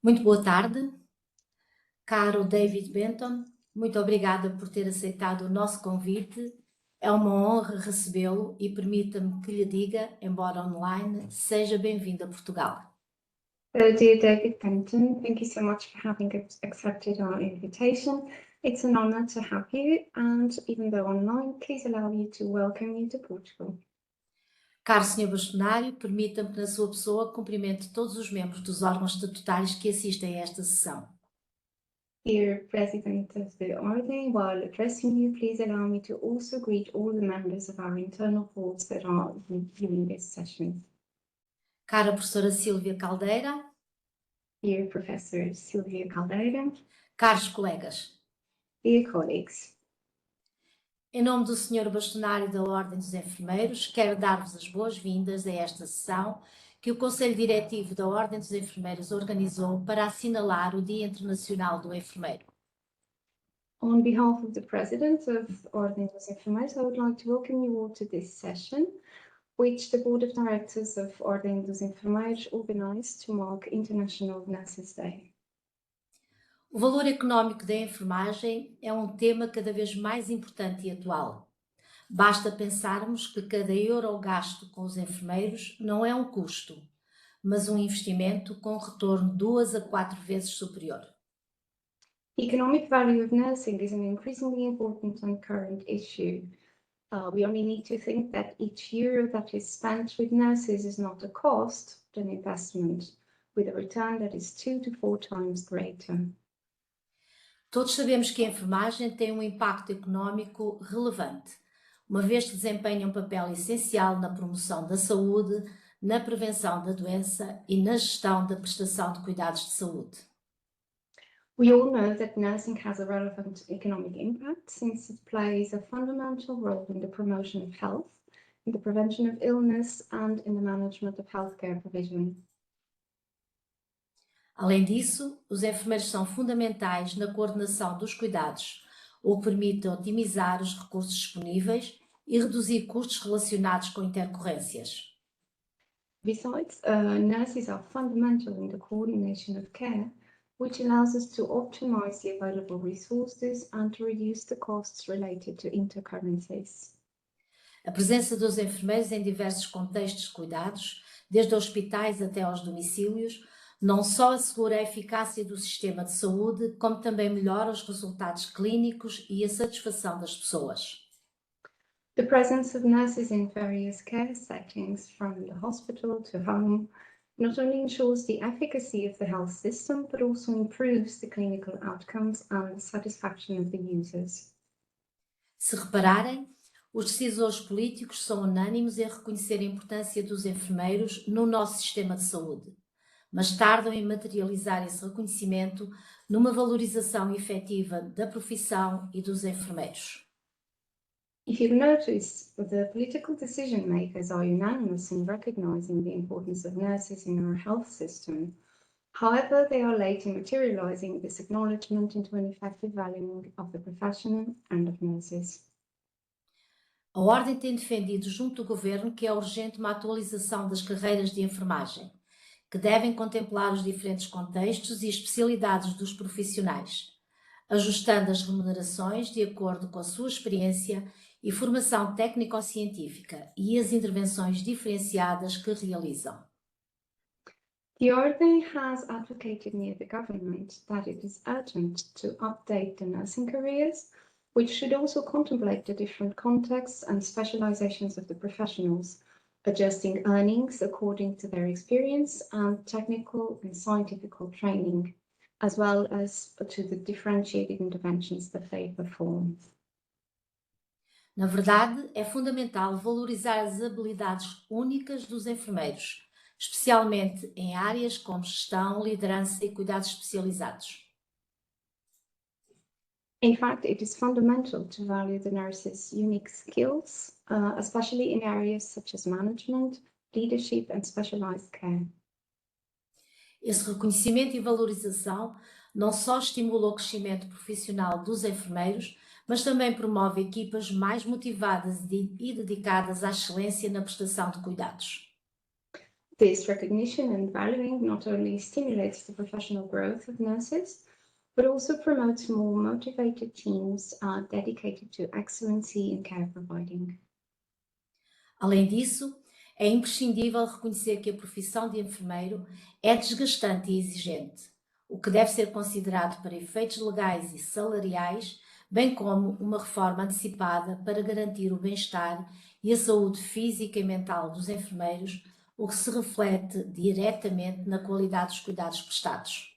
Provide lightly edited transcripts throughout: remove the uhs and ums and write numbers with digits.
Muito boa tarde, caro David Benton. Muito obrigada por ter aceitado o nosso convite. É uma honra recebê-lo e permita-me que lhe diga, embora online, seja bem-vindo a Portugal. Hello, dear David Benton. Thank you so much for having accepted our invitation. It's an honor to have you, and even though online, please allow me to welcome you to Portugal. Caro Sr. Bastonário, permita-me que na sua pessoa cumprimente todos os membros dos órgãos estatutários que assistem a esta sessão. Dear President of the Ordem, while addressing you, please allow me to also greet all the members of our internal boards that are viewing this session. Cara professora Sílvia Caldeira. Dear Professor Silvia Caldeira. Caros colegas. Dear colleagues. Em nome do Sr. Bastonário da Ordem dos Enfermeiros, quero dar-vos as boas-vindas a esta sessão que o Conselho Diretivo da Ordem dos Enfermeiros organizou para assinalar o Dia Internacional do Enfermeiro. On behalf of the President of Ordem dos Enfermeiros, I would like to welcome you all to this session, which the Board of Directors of Ordem dos Enfermeiros organized to mark International Nurses Day. O valor económico da enfermagem é um tema cada vez mais importante e atual. Basta pensarmos que cada euro gasto com os enfermeiros não é um custo, mas um investimento com retorno 2 a 4 vezes superior. The economic value of nursing is an increasingly important and current issue. We only need to think that each euro that is spent with nurses is not a cost, but an investment, with a return that is 2 to 4 times greater. Todos sabemos que a enfermagem tem um impacto económico relevante, uma vez que desempenha um papel essencial na promoção da saúde, na prevenção da doença e na gestão da prestação de cuidados de saúde. We all know that nursing has a relevant economic impact since it plays a fundamental role in the promotion of health, in the prevention of illness, and in the management of healthcare provision. Além disso, os enfermeiros são fundamentais na coordenação dos cuidados, o que permite otimizar os recursos disponíveis e reduzir custos relacionados com intercorrências. Besides, nurses are fundamental in the coordination of care, which allows us to optimize the available resources and to reduce the costs related to intercurrencies. A presença dos enfermeiros em diversos contextos de cuidados, desde hospitais até aos domicílios, não só assegura a eficácia do sistema de saúde, como também melhora os resultados clínicos e a satisfação das pessoas. The presence of nurses in various care settings, from the hospital to home, not only ensures the efficacy of the health system, but also improves the clinical outcomes and the satisfaction of the users. Se repararem, os decisores políticos são unânimes em reconhecer a importância dos enfermeiros no nosso sistema de saúde, mas tardam em materializar esse reconhecimento numa valorização efetiva da profissão e dos enfermeiros. If you've noticed, the political decision makers are unanimous in recognizing the importance of nurses in our health system. However, they are late in materializing this acknowledgement into an effective valuing of the profession and of nurses. A Ordem tem defendido junto do Governo que é urgente uma atualização das carreiras de enfermagem, que devem contemplar os diferentes contextos e especialidades dos profissionais, ajustando as remunerações de acordo com a sua experiência e formação técnico-científica e as intervenções diferenciadas que realizam. The Ordem has advocated near the government that it is urgent to update the nursing careers, which should also contemplate the different contexts and specializations of the professionals, adjusting earnings according to their experience and technical and scientific training, as well as to the differentiated interventions that they perform. Na verdade, é fundamental valorizar as habilidades únicas dos enfermeiros, especialmente em áreas como gestão, liderança e cuidados especializados. In fact, it is fundamental to value the nurses' unique skills, especially in areas such as management, leadership and specialized care. Esse reconhecimento e valorização não só estimula o crescimento profissional dos enfermeiros, mas também promove equipas mais motivadas e dedicadas à excelência na prestação de cuidados. This recognition and valuing not only stimulates the professional growth of nurses, but also promotes more motivated teams dedicated to excellency in care providing. Além disso, é imprescindível reconhecer que a profissão de enfermeiro é desgastante e exigente, o que deve ser considerado para efeitos legais e salariais, bem como uma reforma antecipada para garantir o bem-estar e a saúde física e mental dos enfermeiros, o que se reflete diretamente na qualidade dos cuidados prestados.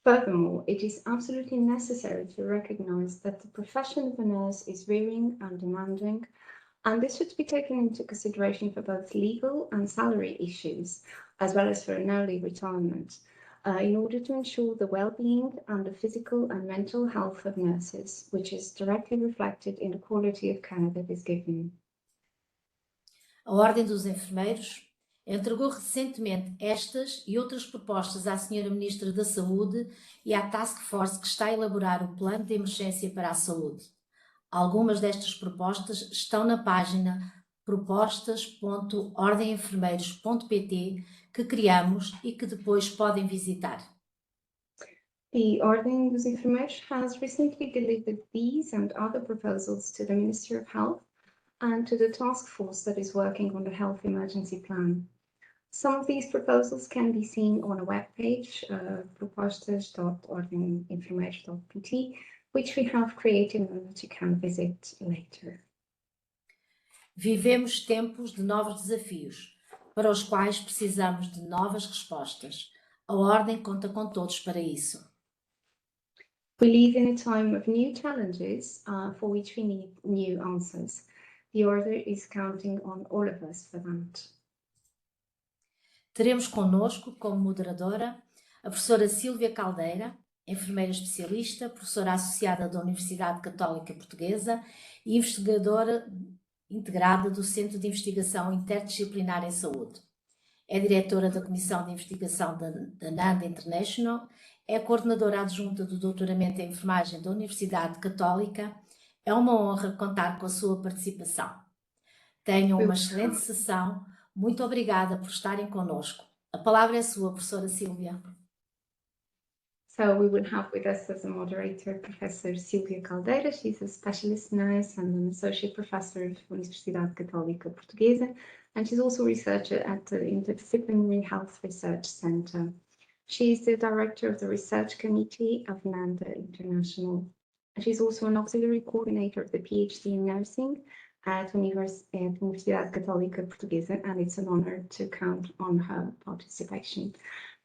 Furthermore, it is absolutely necessary to recognize that the profession of a nurse is varying and demanding, and this should be taken into consideration for both legal and salary issues, as well as for an early retirement, in order to ensure the well-being and the physical and mental health of nurses, which is directly reflected in the quality of care that is given. A Ordem dos Enfermeiros entregou recentemente estas e outras propostas à Sra. Ministra da Saúde e à Task Force que está a elaborar o Plano de Emergência para a Saúde. Algumas destas propostas estão na página propostas.ordemenfermeiros.pt que criamos e que depois podem visitar. The Ordem dos Enfermeiros has recently delivered these and other proposals to the Ministry of Health and to the task force that is working on the health emergency plan. Some of these proposals can be seen on a webpage, propostas.ordemeenfermeiros.pt, which we have created and that you can visit later. Vivemos tempos de novos desafios, para os quais precisamos de novas respostas. A Ordem conta com todos para isso. We live in a time of new challenges for which we need new answers. The Order is counting on all of us for that. Teremos connosco, como moderadora, a professora Sílvia Caldeira, enfermeira especialista, professora associada da Universidade Católica Portuguesa e investigadora integrada do Centro de Investigação Interdisciplinar em Saúde. É diretora da Comissão de Investigação da NAND International, é coordenadora adjunta do doutoramento em enfermagem da Universidade Católica. É uma honra contar com a sua participação. Tenham uma excelente sessão. Muito obrigada por estarem connosco. A palavra é sua, professora Sílvia. So we will have with us as a moderator Professor Sílvia Caldeira. She's a specialist nurse and an associate professor of Universidade Católica Portuguesa, and she's also a researcher at the Interdisciplinary Health Research Centre. She is the director of the research committee of NANDA International. She's also an auxiliary coordinator of the PhD in nursing at Universidade Católica Portuguesa, and it's an honor to count on her participation.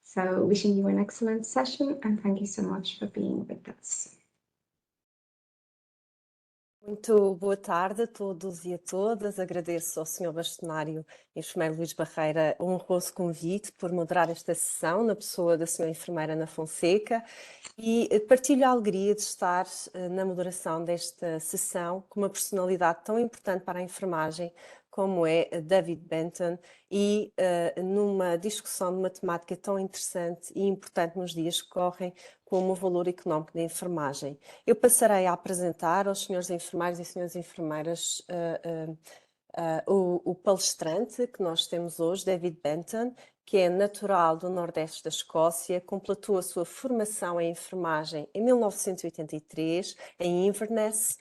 So wishing you an excellent session and thank you so much for being with us. Muito boa tarde a todos e a todas. Agradeço ao Sr. Bastonário Enfermeiro Luís Barreira o honroso convite por moderar esta sessão na pessoa da Sra. Enfermeira Ana Fonseca e partilho a alegria de estar na moderação desta sessão com uma personalidade tão importante para a enfermagem como é David Benton e numa discussão de uma temática tão interessante e importante nos dias que correm como o valor económico da enfermagem. Eu passarei a apresentar aos senhores enfermeiros e senhoras enfermeiras o palestrante que nós temos hoje, David Benton, que é natural do Nordeste da Escócia, completou a sua formação em enfermagem em 1983 em Inverness.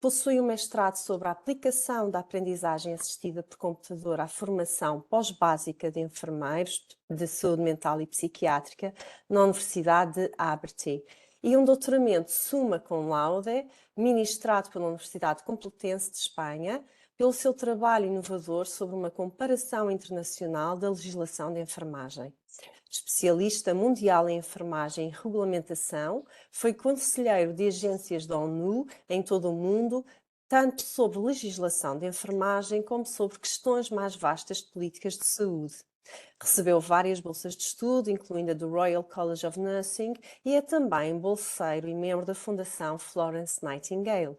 Possui um mestrado sobre a aplicação da aprendizagem assistida por computador à formação pós-básica de enfermeiros de saúde mental e psiquiátrica na Universidade de Abertay e um doutoramento summa cum laude ministrado pela Universidade Complutense de Espanha pelo seu trabalho inovador sobre uma comparação internacional da legislação de enfermagem. Especialista mundial em enfermagem e regulamentação, foi conselheiro de agências da ONU em todo o mundo, tanto sobre legislação de enfermagem como sobre questões mais vastas de políticas de saúde. Recebeu várias bolsas de estudo, incluindo a do Royal College of Nursing, e é também bolseiro e membro da Fundação Florence Nightingale.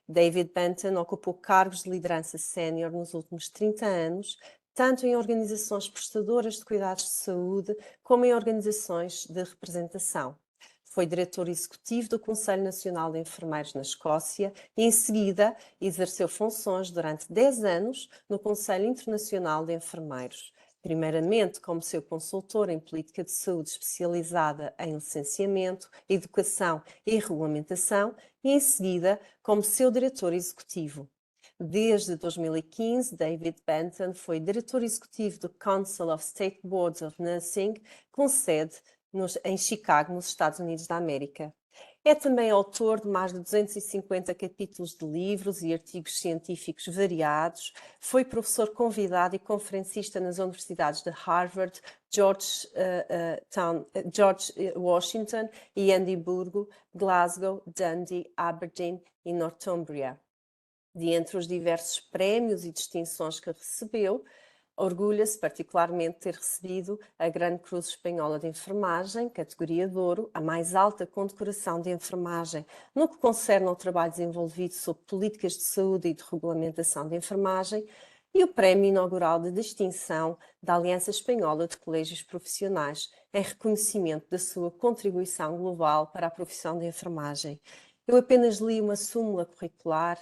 David Benton ocupou cargos de liderança sénior nos últimos 30 anos, tanto em organizações prestadoras de cuidados de saúde, como em organizações de representação. Foi diretor executivo do Conselho Nacional de Enfermeiros na Escócia e, em seguida, exerceu funções durante 10 anos no Conselho Internacional de Enfermeiros. Primeiramente como seu consultor em política de saúde especializada em licenciamento, educação e regulamentação e, em seguida, como seu diretor executivo. Desde 2015, David Benton foi diretor executivo do Council of State Boards of Nursing, com sede em Chicago, nos Estados Unidos da América. É também autor de mais de 250 capítulos de livros e artigos científicos variados. Foi professor convidado e conferencista nas universidades de Harvard, George Washington e Edimburgo, Glasgow, Dundee, Aberdeen e Northumbria. De entre os diversos prémios e distinções que recebeu, orgulha-se particularmente de ter recebido a Grande Cruz Espanhola de Enfermagem, categoria de ouro, a mais alta condecoração de enfermagem no que concerne ao trabalho desenvolvido sobre políticas de saúde e de regulamentação de enfermagem, e o prémio inaugural de distinção da Aliança Espanhola de Colégios Profissionais, em reconhecimento da sua contribuição global para a profissão de enfermagem. Eu apenas li uma súmula curricular.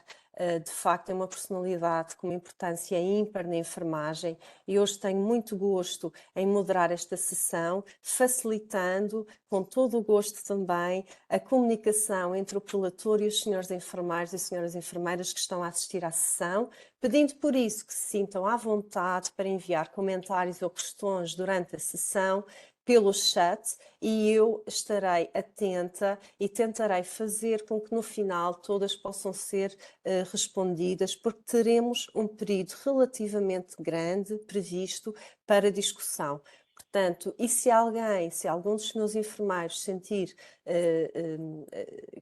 De facto é uma personalidade com uma importância ímpar na enfermagem e hoje tenho muito gosto em moderar esta sessão, facilitando com todo o gosto também a comunicação entre o prelator e os senhores enfermeiros e senhoras enfermeiras que estão a assistir à sessão, pedindo por isso que se sintam à vontade para enviar comentários ou questões durante a sessão pelo chat, e eu estarei atenta e tentarei fazer com que no final todas possam ser respondidas, porque teremos um período relativamente grande previsto para discussão. Portanto, e se algum dos meus enfermeiros sentir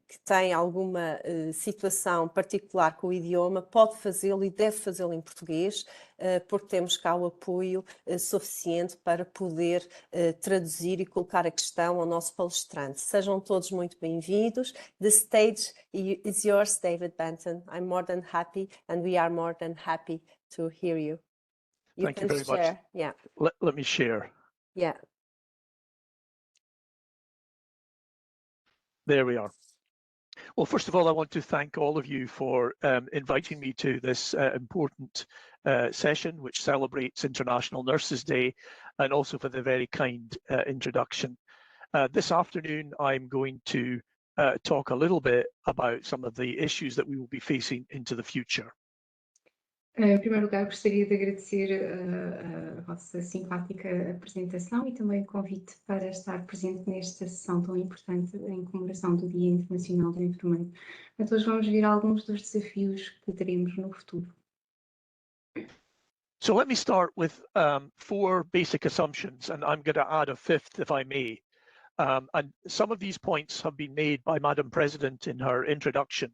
que tem alguma situação particular com o idioma, pode fazê-lo e deve fazê-lo em português, porque temos cá o apoio suficiente para poder traduzir e colocar a questão ao nosso palestrante. Sejam todos muito bem-vindos. The stage is yours, David Benton. I'm more than happy, and we are more than happy to hear you. Thank you very share. much. Yeah. Let me share. Yeah. There we are. Well, first of all, I want to thank all of you for inviting me to this important session, which celebrates International Nurses Day, and also for the very kind introduction. This afternoon, I'm going to talk a little bit about some of the issues that we will be facing into the future. Em primeiro lugar, gostaria de agradecer a vossa simpática apresentação e também o convite para estar presente nesta sessão tão importante em comemoração do Dia Internacional do Enfermeiro. Então, hoje vamos ver alguns dos desafios que teremos no futuro. So let me start with 4 basic assumptions, and I'm going to add a 5th if I may. And some of these points have been made by Madam President in her introduction.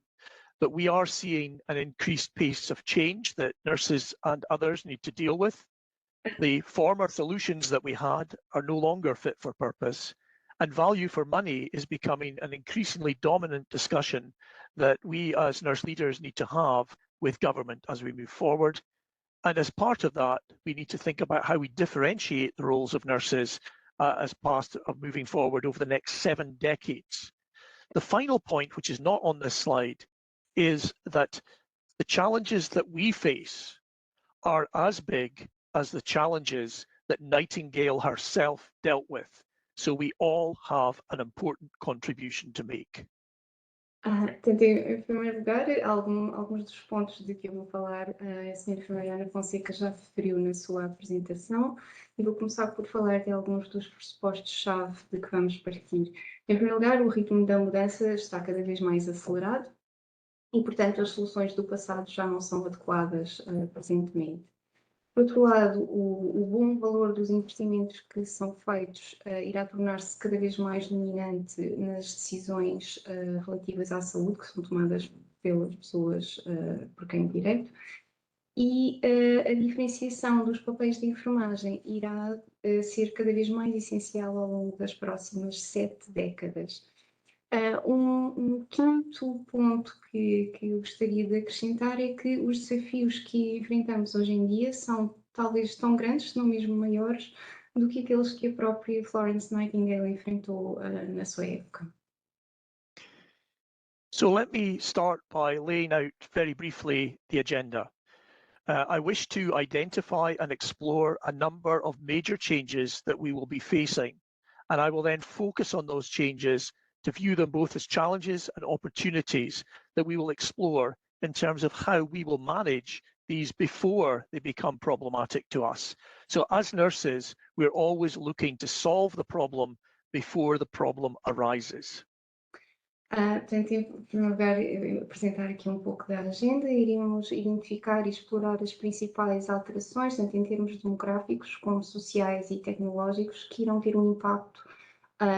But we are seeing an increased pace of change that nurses and others need to deal with. The former solutions that we had are no longer fit for purpose, and value for money is becoming an increasingly dominant discussion that we as nurse leaders need to have with government as we move forward. And as part of that, we need to think about how we differentiate the roles of nurses as part of moving forward over the next 7 decades. The final point, which is not on this slide, is that the challenges that we face are as big as the challenges that Nightingale herself dealt with. So we all have an important contribution to make. Portanto, em primeiro lugar, alguns dos pontos de que eu vou falar, a Sra. Enfermeira Ana Fonseca já referiu na sua apresentação, e vou começar por falar de alguns dos pressupostos-chave de que vamos partir. Em primeiro lugar, o ritmo da mudança está cada vez mais acelerado, e, portanto, as soluções do passado já não são adequadas presentemente. Por outro lado, o bom valor dos investimentos que são feitos irá tornar-se cada vez mais dominante nas decisões relativas à saúde, que são tomadas pelas pessoas por quem direito, e a diferenciação dos papéis de enfermagem irá ser cada vez mais essencial ao longo das próximas 7 décadas. Um quinto ponto que eu gostaria de acrescentar é que os desafios que enfrentamos hoje em dia são talvez tão grandes, se não mesmo maiores, do que aqueles que a própria Florence Nightingale enfrentou na sua época. So let me start by laying out very briefly the agenda. I wish to identify and explore a number of major changes that we will be facing, and I will then focus on those changes to view them both as challenges and opportunities that we will explore in terms of how we will manage these before they become problematic to us. So as nurses, we're always looking to solve the problem before the problem arises. Portanto, em primeiro lugar, apresentar aqui um pouco da agenda, iremos identificar e explorar as principais alterações, tanto em termos demográficos como sociais e tecnológicos, que irão ter um impacto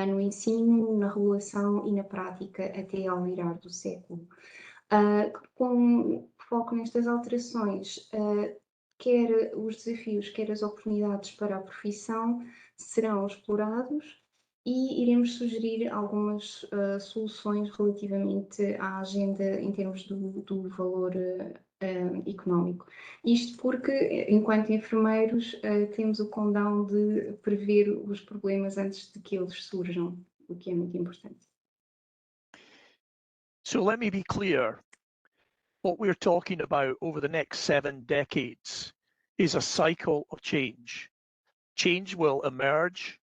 no ensino, na regulação e na prática até ao virar do século. Com foco nestas alterações, quer os desafios, quer as oportunidades para a profissão serão explorados e iremos sugerir algumas soluções relativamente à agenda em termos do valor económico. Isto porque, enquanto enfermeiros, temos o condão de prever os problemas antes de que eles surjam, o que é muito importante. So let me be clear. What we're talking about over the next 7 decades is a cycle of change. Change will emerge.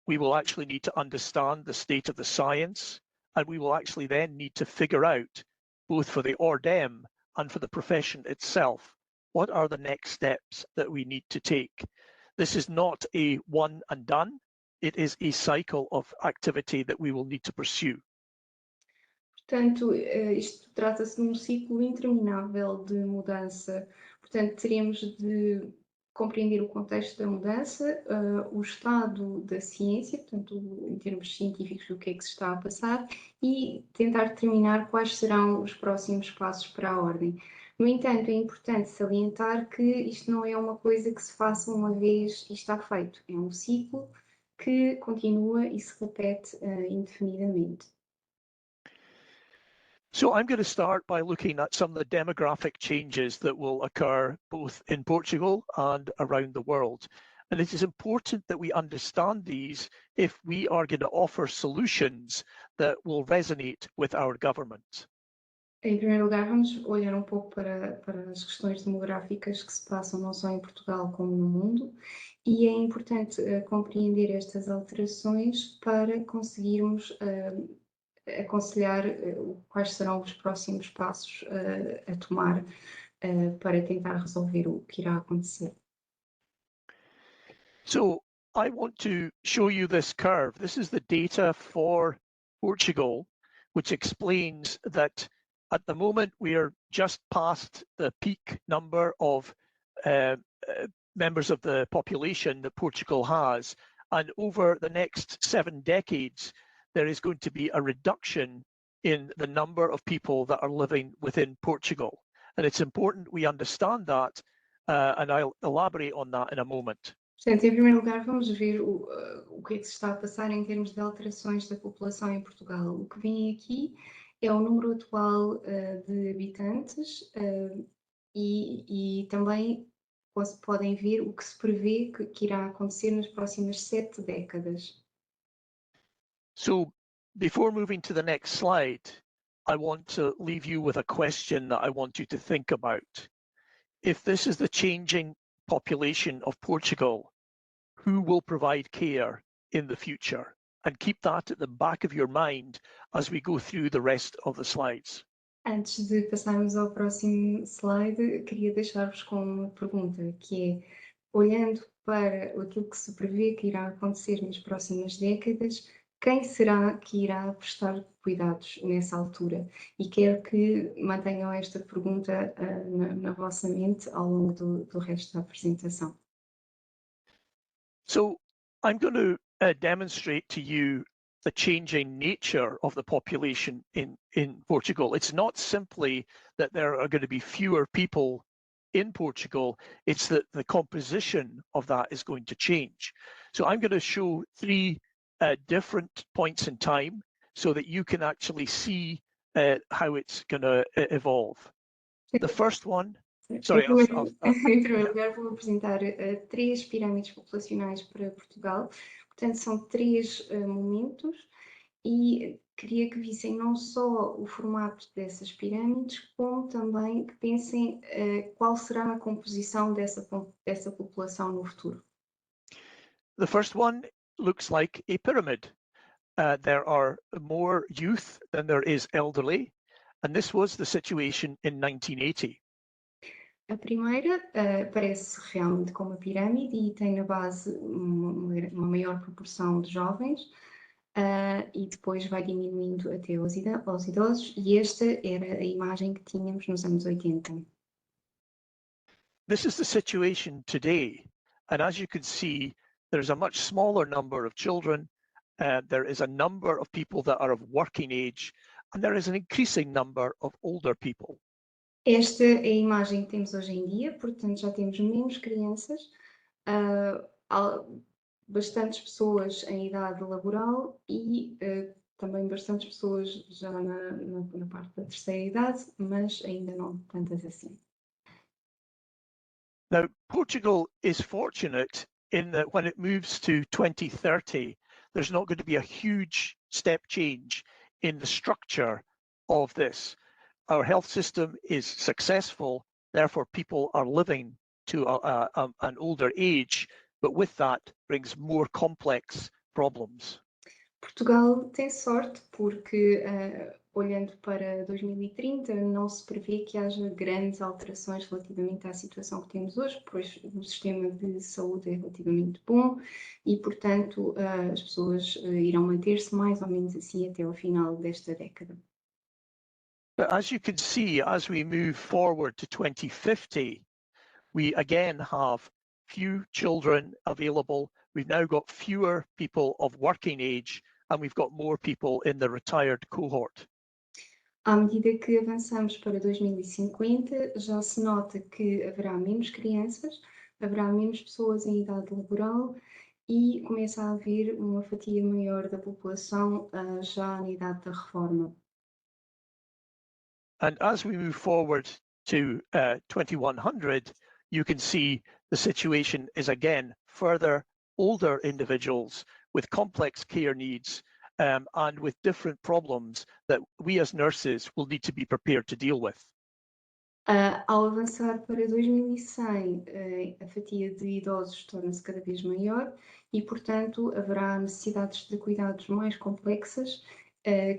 We will actually need to understand the state of the science, and we will actually then need to figure out, both for the ORDEM and for the profession itself, what are the next steps that we need to take. This is not a one and done. It is a cycle of activity that we will need to pursue. Portanto, isto trata-se de um ciclo interminável de mudança. Portanto, teremos de compreender o contexto da mudança, o estado da ciência, portanto, em termos científicos, o que é que se está a passar, e tentar determinar quais serão os próximos passos para a ordem. No entanto, é importante salientar que isto não é uma coisa que se faça uma vez e está feito. É um ciclo que continua e se repete indefinidamente. So I'm going to start by looking at some of the demographic changes that will occur both in Portugal and around the world. And it is important that we understand these if we are going to offer solutions that will resonate with our government. Em primeiro lugar, vamos olhar um pouco para as questões demográficas que se passam não só em Portugal como no mundo, e é importante compreender estas alterações para conseguirmos aconselhar quais serão os próximos passos a tomar para tentar resolver o que irá acontecer. So I want to show you this curve. This is the data for Portugal, which explains that at the moment we are just past the peak number of members of the population that Portugal has, and over the next 7 decades there is going to be a reduction in the number of people that are living within Portugal. And it's important we understand that, and I'll elaborate on that in a moment. Portanto, em primeiro lugar, vamos ver o que é que se está a passar em termos de alterações da população em Portugal. O que vem aqui é o número atual de habitantes e também podem ver o que se prevê que irá acontecer nas próximas 7 décadas. So before moving to the next slide, I want to leave you with a question that I want you to think about. If this is the changing population of Portugal, who will provide care in the future? And keep that at the back of your mind as we go through the rest of the slides. Antes de passarmos ao próximo slide, queria deixar-vos com uma pergunta, que é, olhando para aquilo que se prevê que irá acontecer nas próximas décadas, quem será que irá prestar cuidados nessa altura? E quero que mantenham esta pergunta na vossa mente ao longo do resto da apresentação. So I'm going to demonstrate to you the changing nature of the population in Portugal. It's not simply that there are going to be fewer people in Portugal, it's that the composition of that is going to change. So I'm going to show 3 different points in time so that you can actually see how it's going to evolve. The first one Sorry, Em primeiro lugar, vou apresentar três pirâmides populacionais para Portugal. Portanto, são três momentos e queria que vissem não só o formato dessas pirâmides, como também que pensem qual será a composição dessa população no futuro. The first one looks like a pyramid. There are more youth than there is elderly, and this was the situation in 1980. A primeira parece realmente como uma pirâmide e tem na base uma maior proporção de jovens e depois vai diminuindo até aos idosos, e esta era a imagem que tínhamos nos anos 80. This is the situation today, and as you can see, there's a much smaller number of children, there is a number of people that are of working age, and there is an increasing number of older people. Esta é a imagem que temos hoje em dia, portanto já temos menos crianças, bastantes pessoas em idade laboral e também bastantes pessoas já na parte da terceira idade, mas ainda não tantas assim. Now, Portugal is fortunate in that when it moves to 2030, there's not going to be a huge step change in the structure of this. Our health system is successful, therefore people are living to an older age, but with that brings more complex problems. Portugal tem sorte porque, olhando para 2030, não se prevê que haja grandes alterações relativamente à situação que temos hoje, pois o sistema de saúde é relativamente bom e, portanto, as pessoas irão manter-se mais ou menos assim até ao final desta década. But as you can see, as we move forward to 2050, we again have few children available. We've now got fewer people of working age, and we've got more people in the retired cohort. À medida que avançamos para 2050, já se nota que haverá menos crianças, haverá menos pessoas em idade laboral e começa a haver uma fatia maior da população já na idade da reforma. And as we move forward to 2100, you can see the situation is again further older individuals with complex care needs and with different problems that we as nurses will need to be prepared to deal with. Ao avançar para 2100, a fatia de idosos torna-se cada vez maior e, portanto, haverá necessidades de cuidados mais complexas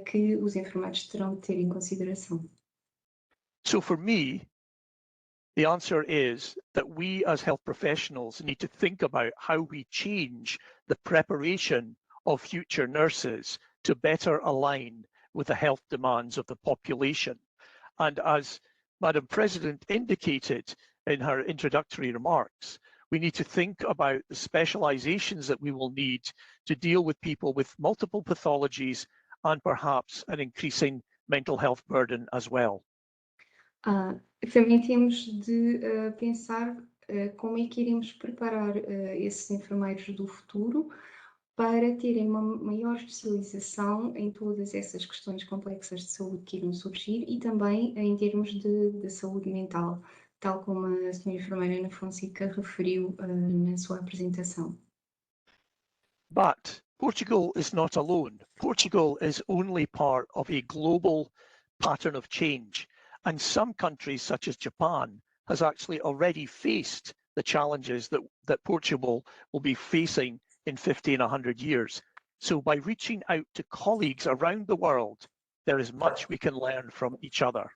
que os enfermeiros terão de ter em consideração. So for me, the answer is that we as health professionals need to think about how we change the preparation of future nurses to better align with the health demands of the population. And as Madam President indicated in her introductory remarks, we need to think about the specializations that we will need to deal with people with multiple pathologies and perhaps an increasing mental health burden as well. Também temos de pensar como é que iremos preparar esses enfermeiros do futuro para terem uma maior especialização em todas essas questões complexas de saúde que irão surgir e também em termos de saúde mental, tal como a senhora enfermeira Ana Fonseca referiu na sua apresentação. But Portugal is not alone. Portugal is only part of a global pattern of change. And some countries, such as Japan, has actually already faced the challenges that Portugal will be facing in 50 and 100 years. So by reaching out to colleagues around the world, there is much we can learn from each other.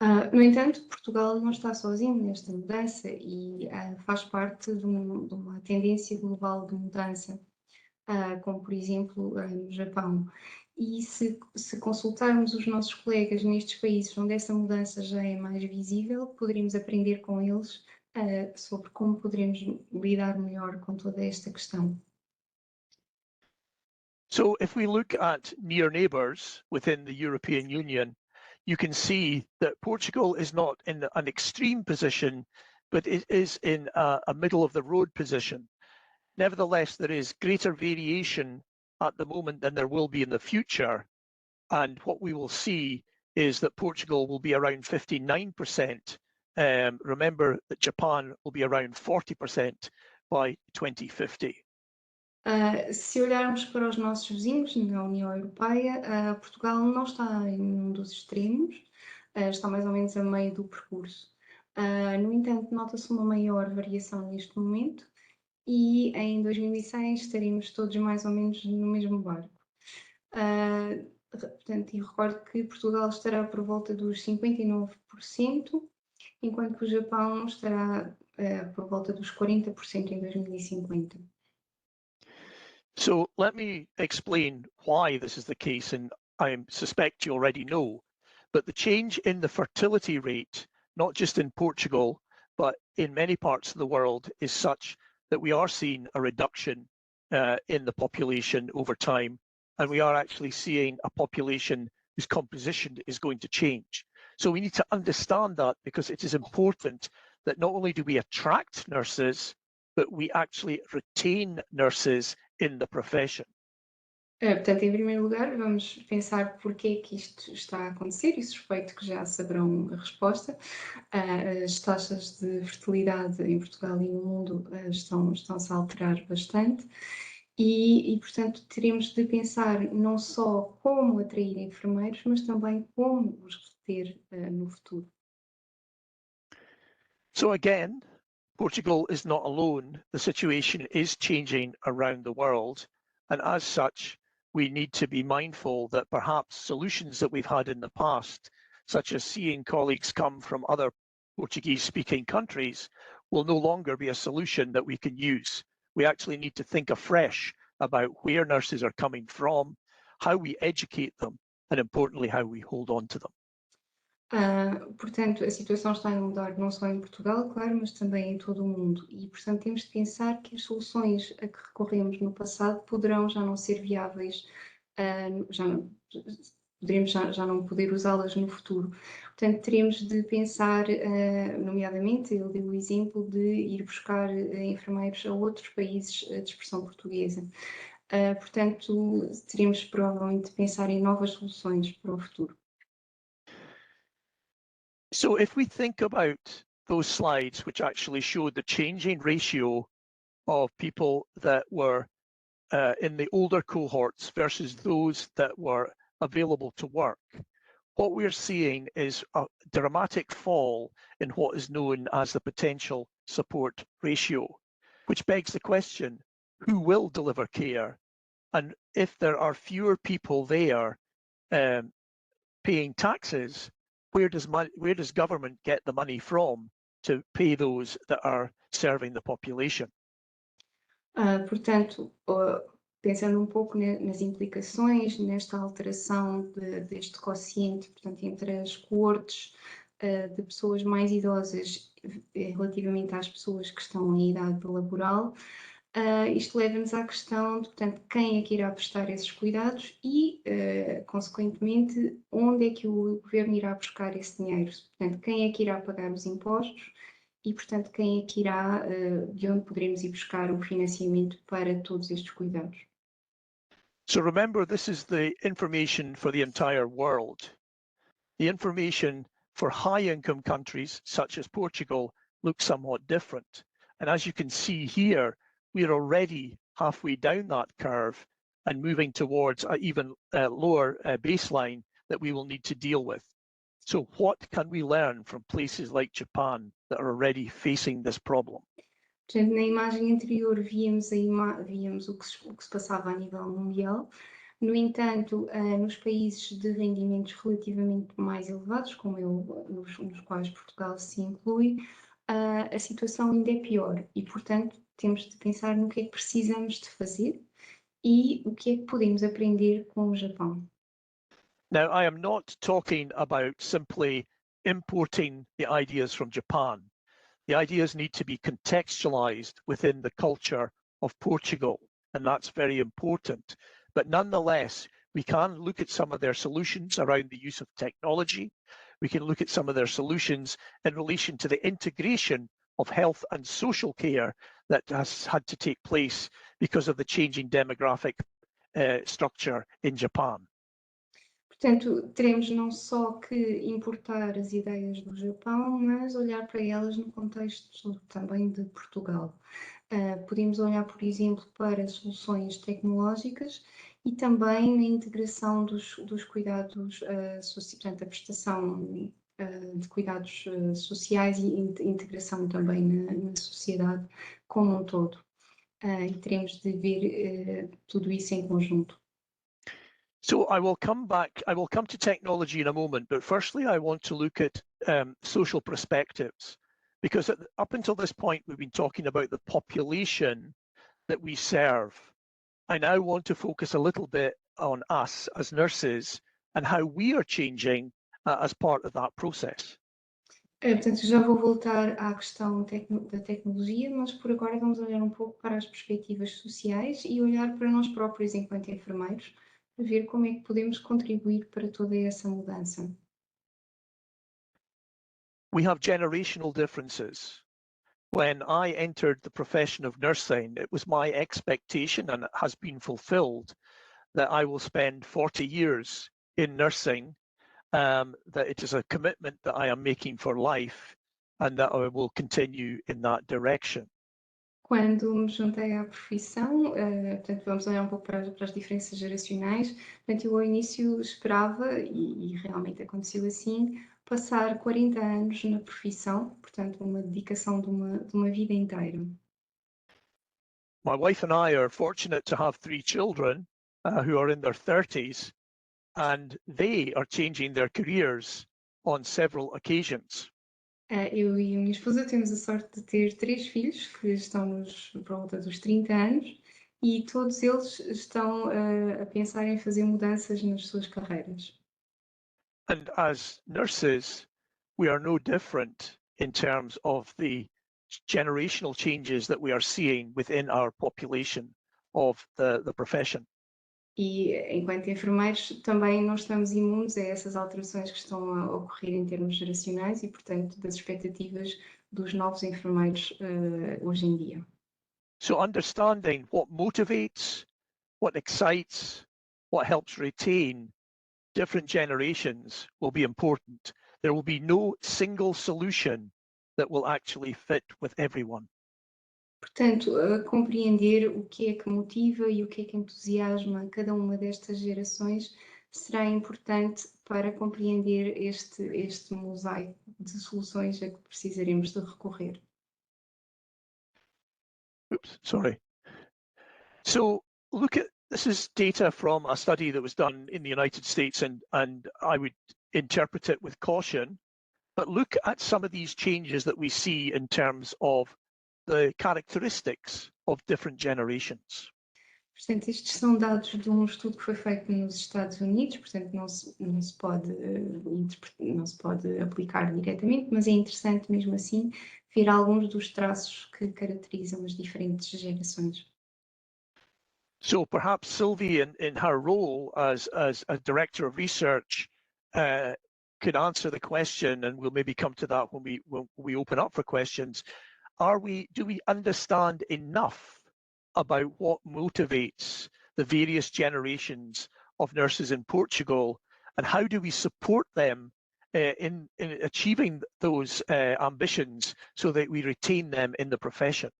No entanto, Portugal não está sozinho nesta mudança e faz parte de uma tendência global de mudança, como por exemplo no Japão. E se consultarmos os nossos colegas nestes países onde essa mudança já é mais visível, poderemos aprender com eles sobre como poderemos lidar melhor com toda esta questão. So if we look at near neighbours within the European Union, you can see that Portugal is not in an extreme position, but it is in a middle of the road position. Nevertheless, there is greater variation at the moment than there will be in the future. And what we will see is that Portugal will be around 59% remember that Japan will be around 40% by 2050. Se olharmos para os nossos vizinhos na União Europeia, Portugal não está em um dos extremos, está mais ou menos a meio do percurso. No entanto, nota-se uma maior variação neste momento e em 2100 estaremos todos mais ou menos no mesmo barco. Portanto, e recordo que Portugal estará por volta dos 59%, enquanto que o Japão estará por volta dos 40% em 2050. So let me explain why this is the case, and I suspect you already know, but the change in the fertility rate, not just in Portugal, but in many parts of the world, is such that we are seeing a reduction in the population over time, and we are actually seeing a population whose composition is going to change. So we need to understand that, because it is important that not only do we attract nurses, but we actually retain nurses in the profession. Portanto, em primeiro lugar, vamos pensar porque é que isto está a acontecer e suspeito que já saberão a resposta. As taxas de fertilidade em Portugal e no mundo estão-se a alterar bastante e, portanto, teremos de pensar não só como atrair enfermeiros, mas também como os reter no futuro. So again, Portugal is not alone. The situation is changing around the world, and as such, we need to be mindful that perhaps solutions that we've had in the past, such as seeing colleagues come from other Portuguese-speaking countries, will no longer be a solution that we can use. We actually need to think afresh about where nurses are coming from, how we educate them, and importantly, how we hold on to them. Portanto, a situação está a mudar não só em Portugal, claro, mas também em todo o mundo. E, portanto, temos de pensar que as soluções a que recorremos no passado poderão já não ser viáveis, poderemos já não poder usá-las no futuro. Portanto, teremos de pensar, nomeadamente, ele deu o exemplo de ir buscar enfermeiros a outros países de expressão portuguesa. Portanto, teremos provavelmente de pensar em novas soluções para o futuro. So if we think about those slides, which actually showed the changing ratio of people that were in the older cohorts versus those that were available to work, what we're seeing is a dramatic fall in what is known as the potential support ratio, which begs the question, who will deliver care? And if there are fewer people there paying taxes, where does government get the money from to pay those that are serving the population? Portanto, pensando um pouco nas implicações, nesta alteração deste quociente, portanto, entre as coortes de pessoas mais idosas relativamente às pessoas que estão em idade laboral, isto leva-nos à questão de, portanto, quem é que irá prestar esses cuidados e, consequentemente, onde é que o governo irá buscar esse dinheiro? Portanto, quem é que irá pagar os impostos e, portanto, quem é que irá, de onde poderemos ir buscar o financiamento para todos estes cuidados? So remember, this is the information for the entire world. The information for high-income countries, such as Portugal, looks somewhat different. And as you can see here, we're already halfway down that curve and moving towards an even lower baseline that we will need to deal with. So what can we learn from places like Japan that are already facing this problem? Portanto, na imagem anterior víamos o que se passava a nível mundial. No entanto, nos países de rendimentos relativamente mais elevados, como nos quais Portugal se inclui, a situação ainda é pior e, portanto, temos de pensar no que é que precisamos de fazer e o que é que podemos aprender com o Japão. Now, I am not talking about simply importing the ideas from Japan. The ideas need to be contextualized within the culture of Portugal, and that's very important. But nonetheless, we can look at some of their solutions around the use of technology. We can look at some of their solutions in relation to the integration of health and social care that has had to take place because of the changing demographic structure in Japan. Portanto, teremos não só que importar as ideias do Japão, mas olhar para elas no contexto também de Portugal. Podemos olhar, por exemplo, para soluções tecnológicas e também na integração dos cuidados, portanto, a prestação de cuidados sociais e integração também na sociedade como um todo. E teremos de ver tudo isso em conjunto. So I will come to technology in a moment, but firstly, I want to look at social perspectives, because up until this point, we've been talking about the population that we serve. I now want to focus a little bit on us as nurses and how we are changing as part of that process. Portanto, já vou voltar à questão da tecnologia, mas por agora vamos olhar um pouco para as perspectivas sociais e olhar para nós próprios enquanto enfermeiros, para ver como é que podemos contribuir para toda essa mudança. We have generational differences. When I entered the profession of nursing, it was my expectation, and it has been fulfilled, that I will spend 40 years in nursing, that it is a commitment that I am making for life, and that I will continue in that direction. Quando me juntei à profissão, portanto, vamos olhar um pouco para as diferenças geracionais. Portanto, eu ao início esperava, e realmente aconteceu assim, passar 40 anos na profissão, portanto, uma dedicação de uma vida inteira. My wife and I are fortunate to have 3 children who are in their 30s, and they are changing their careers on several occasions. Eu e a minha esposa temos a sorte de ter 3 filhos que estão por volta dos 30 anos e todos eles estão a pensar em fazer mudanças nas suas carreiras. And as nurses, we are no different in terms of the generational changes that we are seeing within our population of the profession. E enquanto enfermeiros também não estamos imunes a essas alterações que estão a ocorrer em termos geracionais e, portanto, das expectativas dos novos enfermeiros hoje em dia. So understanding what motivates, what excites, what helps retain different generations will be important. There will be no single solution that will actually fit with everyone. Portanto, compreender o que é que motiva e o que é que entusiasma cada uma destas gerações será importante para compreender este mosaico de soluções a que precisaremos de recorrer. Oops, sorry. So this is data from a study that was done in the United States, and I would interpret it with caution, but look at some of these changes that we see in terms of the characteristics of different generations. Portanto, estes são dados de um estudo que foi feito nos Estados Unidos, portanto não se pode aplicar diretamente, mas é interessante mesmo assim ver alguns dos traços que caracterizam as diferentes gerações. So perhaps Sylvie, in her role as a director of research, could answer the question, and we'll maybe come to that when we open up for questions. Do we understand enough about what motivates the various generations of nurses in Portugal, and how do we support them in achieving those ambitions so that we retain them in the profession?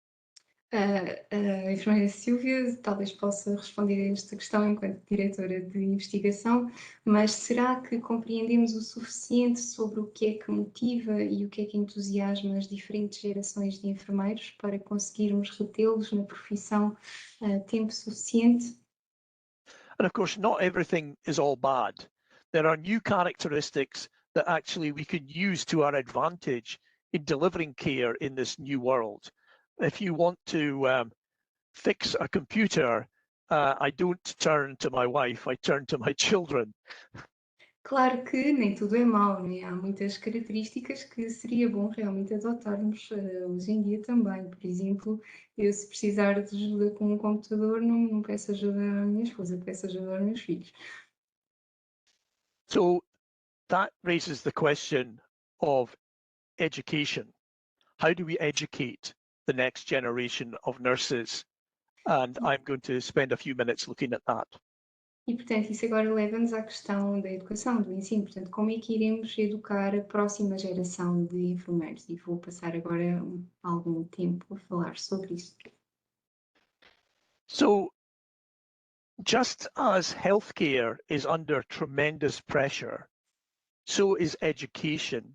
A enfermeira Silvia talvez possa responder a esta questão enquanto diretora de investigação, mas será que compreendemos o suficiente sobre o que é que motiva e o que é que entusiasma as diferentes gerações de enfermeiros para conseguirmos retê-los na profissão tempo suficiente? And of course, not everything is all bad. There are new characteristics that actually we can use to our advantage in delivering care in this new world. If you want to fix a computer, I don't turn to my wife, I turn to my children. Claro que nem tudo é mau, né? Há muitas características que seria bom realmente adotarmos hoje em dia também. Por exemplo, eu se precisar de ajuda com um computador, não peço ajuda à minha esposa, peço ajuda aos meus filhos. So that raises the question of education. How do we educate the next generation of nurses? And I'm going to spend a few minutes looking at that. E, portanto, isso agora leva-nos à questão da educação, do ensino. Portanto, como é que iremos educar a próxima geração de enfermeiros? E vou passar agora algum tempo a falar sobre isso. So, just as healthcare is under tremendous pressure, so is education.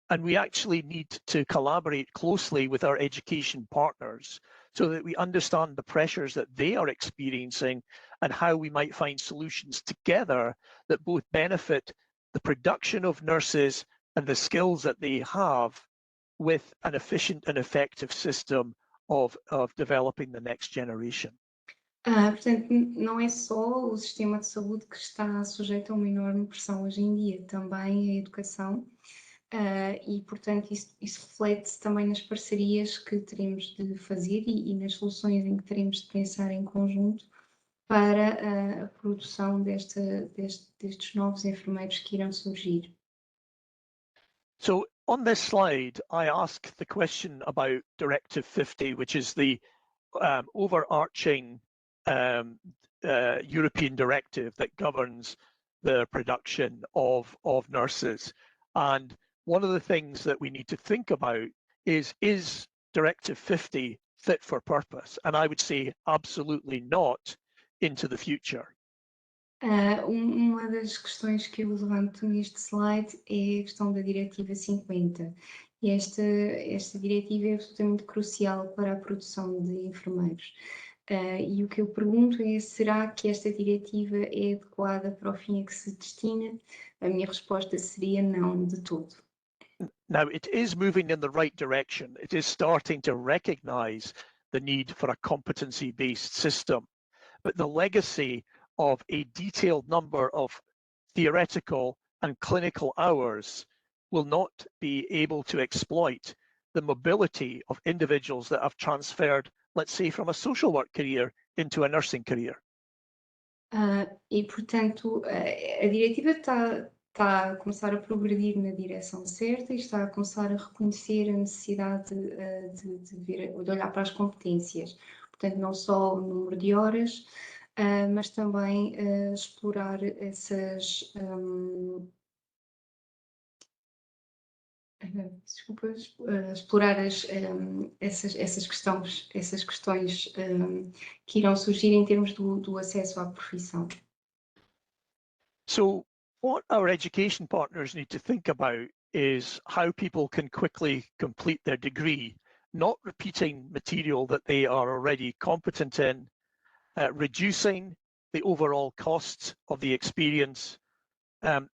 And we actually need to collaborate closely with our education partners so that we understand the pressures that they are experiencing and how we might find solutions together that both benefit the production of nurses and the skills that they have with an efficient and effective system of developing the next generation. Portanto, não é só o sistema de saúde que está sujeito a uma enorme pressão hoje em dia, também a educação. E, portanto, isso reflete-se também nas parcerias que teremos de fazer e nas soluções em que teremos de pensar em conjunto para a produção destes novos enfermeiros que irão surgir. So on this slide, I ask the question about Directive 50, which is the overarching European directive that governs the production of nurses. And one of the things that we need to think about is Directive 50 fit for purpose? And I would say absolutely not into the future. Uma das questões que eu levanto neste slide é a questão da Diretiva 50. E esta diretiva é absolutamente crucial para a produção de enfermeiros. E o que eu pergunto é, será que esta diretiva é adequada para o fim a que se destina? A minha resposta seria não, de todo. Now, it is moving in the right direction. It is starting to recognise the need for a competency-based system. But the legacy of a detailed number of theoretical and clinical hours will not be able to exploit the mobility of individuals that have transferred, let's say, from a social work career into a nursing career. E, portanto, a diretiva está a começar a progredir na direção certa e está a começar a reconhecer a necessidade de olhar para as competências. Portanto, não só o número de horas, mas também explorar essas... explorar essas questões que irão surgir em termos do acesso à profissão. So what our education partners need to think about is how people can quickly complete their degree, not repeating material that they are already competent in, reducing the overall costs of the experience,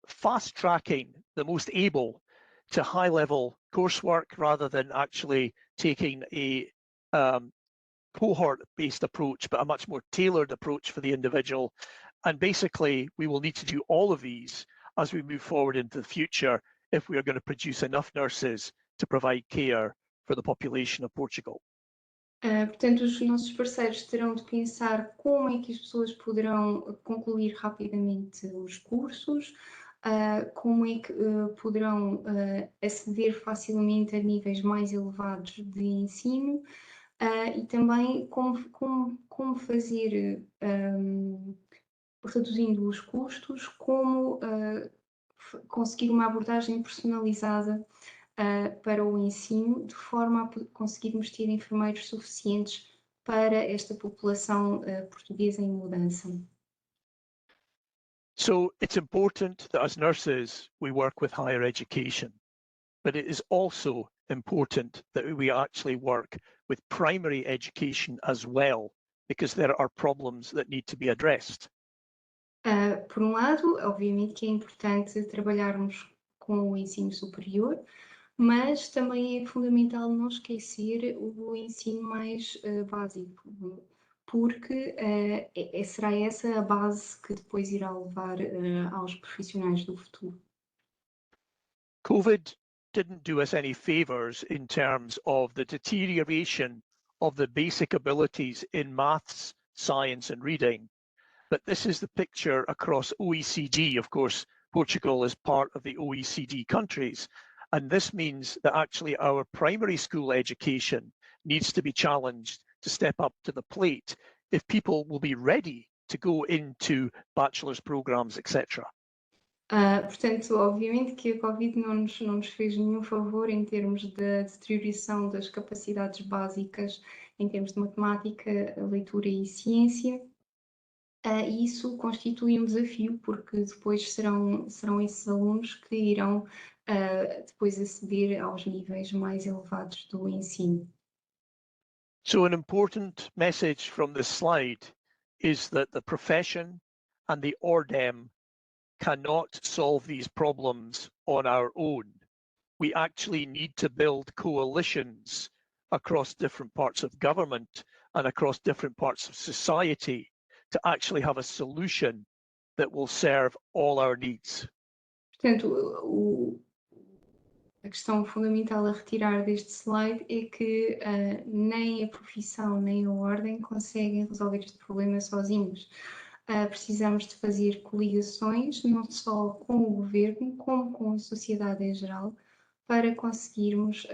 fast tracking the most able to high-level coursework rather than actually taking a cohort-based approach, but a much more tailored approach for the individual. And basically, we will need to do all of these as we move forward into the future if we are going to produce enough nurses to provide care for the population of Portugal. Portanto, os nossos parceiros terão de pensar como é que as pessoas poderão concluir rapidamente os cursos, como é que poderão aceder facilmente a níveis mais elevados de ensino e também como fazer, reduzindo os custos, como conseguir uma abordagem personalizada para o ensino, de forma a conseguirmos ter enfermeiros suficientes para esta população portuguesa em mudança. So it's important that as nurses, we work with higher education, but it is also important that we actually work with primary education as well, because there are problems that need to be addressed. Por um lado, obviamente que é importante trabalharmos com o ensino superior, mas também é fundamental não esquecer o ensino mais básico, porque será essa a base que depois irá levar aos profissionais do futuro. COVID didn't do us any favors in terms of the deterioration of the basic abilities in maths, science and reading. But this is the picture across OECD. Of course, Portugal is part of the OECD countries. And this means that actually our primary school education needs to be challenged to step up to the plate if people will be ready to go into bachelor's programs, etc. Portanto, obviamente que a Covid não nos fez nenhum favor em termos da deterioração das capacidades básicas, em termos de matemática, leitura e ciência. E isso constitui um desafio, porque depois serão esses alunos que irão depois aceder aos níveis mais elevados do ensino. So an important message from this slide is that the profession and the ORDEM cannot solve these problems on our own. We actually need to build coalitions across different parts of government and across different parts of society to actually have a solution that will serve all our needs. Portanto, a questão fundamental a retirar deste slide é que nem a profissão nem a ordem conseguem resolver este problema sozinhos. Precisamos de fazer coligações, não só com o governo, como com a sociedade em geral, para conseguirmos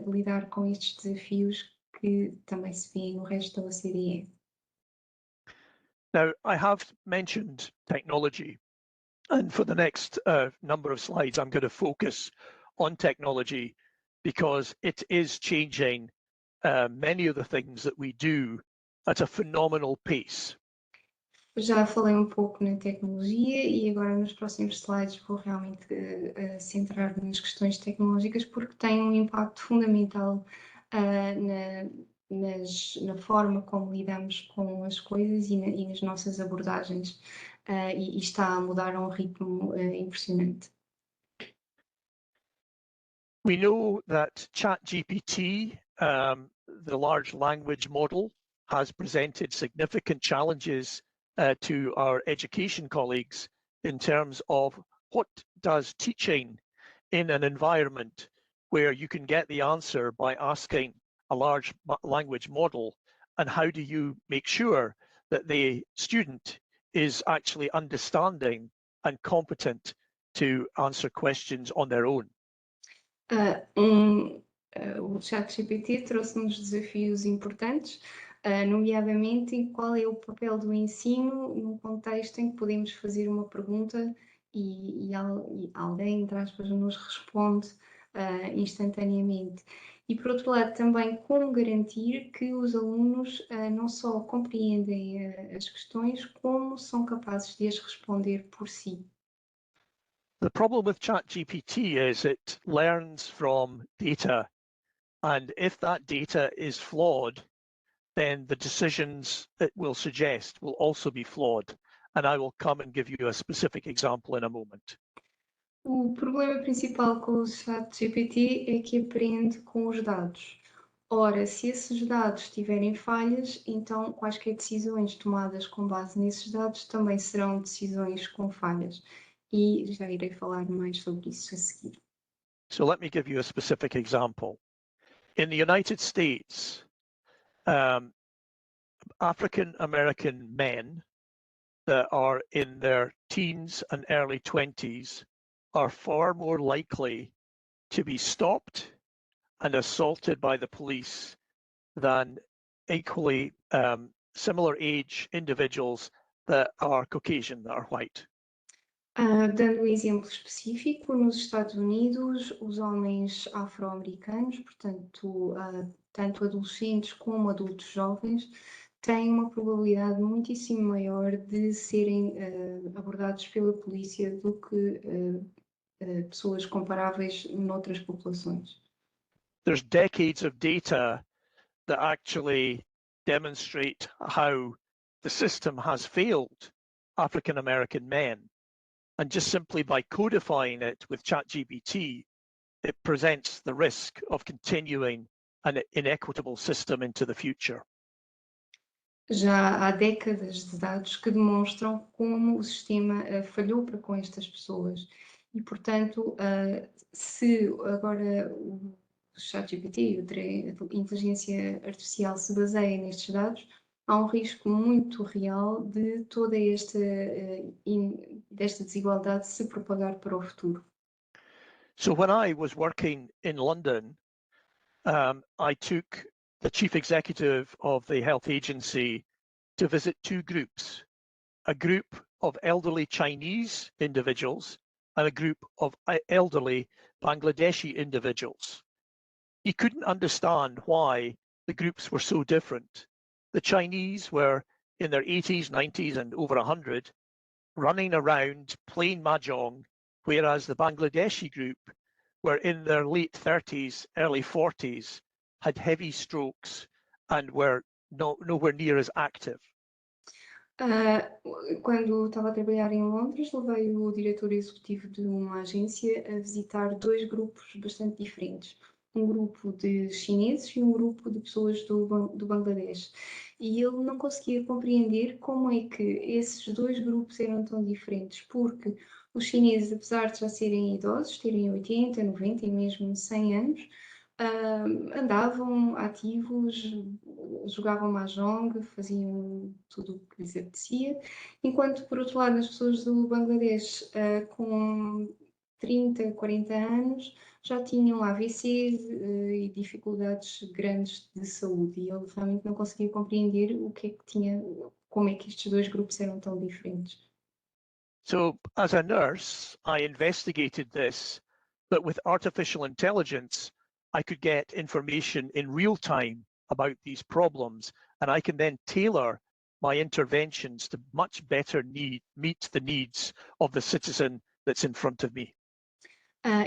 lidar com estes desafios que também se vêem no resto da OCDE. Now, I have mentioned technology, and for the next number of slides, I'm going to focus on technology because it is changing many of the things that we do at a phenomenal pace. Já falei um pouco na tecnologia e agora nos próximos slides vou realmente centrar nas questões tecnológicas porque tem um impacto fundamental na forma como lidamos com as coisas e nas nossas abordagens e está a mudar a um ritmo impressionante. We know that ChatGPT, the large language model, has presented significant challenges to our education colleagues in terms of what does teaching in an environment where you can get the answer by asking a large language model, and how do you make sure that the student is actually understanding and competent to answer questions on their own? O ChatGPT trouxe-nos desafios importantes, nomeadamente qual é o papel do ensino num contexto em que podemos fazer uma pergunta e alguém, entre aspas, nos responde instantaneamente. E, por outro lado, também como garantir que os alunos não só compreendem as questões, como são capazes de as responder por si. The problem with ChatGPT is it learns from data, and if that data is flawed, then the decisions it will suggest will also be flawed. And I will come and give you a specific example in a moment. O problema principal com o ChatGPT é que aprende com os dados. Ora, se esses dados tiverem falhas, então quaisquer decisões tomadas com base nesses dados também serão decisões com falhas. E já irei falar mais sobre isso a seguir. So let me give you a specific example. In the United States, African American men that are in their teens and early 20s are far more likely to be stopped and assaulted by the police than equally similar age individuals that are Caucasian, that are white. Dando um exemplo específico, nos Estados Unidos, os homens afro-americanos, portanto, tanto adolescentes como adultos jovens, têm uma probabilidade muitíssimo maior de serem abordados pela polícia do que pessoas comparáveis noutras populações. There's decades of data that actually demonstrate how the system has failed African American men. And just simply by codifying it with ChatGPT, it presents the risk of continuing an inequitable system into the future. Já há décadas de dados que demonstram como o sistema falhou para com estas pessoas. E, portanto, se agora o ChatGPT e a inteligência artificial se baseia nestes dados, há um risco muito real de toda desta desigualdade se propagar para o futuro. So when I was working in London, I took the chief executive of the health agency to visit two groups. a group of elderly Chinese individuals and a group of elderly Bangladeshi individuals. He couldn't understand why the groups were so different. The Chinese were in their 80s, 90s, and over 100, running around playing mahjong, whereas the Bangladeshi group were in their late 30s, early 40s, had heavy strokes, and were nowhere near as active. Quando estava a trabalhar em Londres, levei o diretor executivo de uma agência a visitar dois grupos bastante diferentes. Um grupo de chineses e um grupo de pessoas do Bangladesh. E ele não conseguia compreender como é que esses dois grupos eram tão diferentes, porque os chineses, apesar de já serem idosos, terem 80, 90 e mesmo 100 anos, andavam ativos, jogavam mahjong, faziam tudo o que lhes apetecia, enquanto, por outro lado, as pessoas do Bangladesh com 30, 40 anos já tinham AVCs e dificuldades grandes de saúde, e ele realmente não conseguia compreender o que é que tinha, como é que estes dois grupos eram tão diferentes. So as a nurse, I investigated this, but with artificial intelligence, I could get information in real time about these problems, and I can then tailor my interventions to much better meet the needs of the citizen that's in front of me.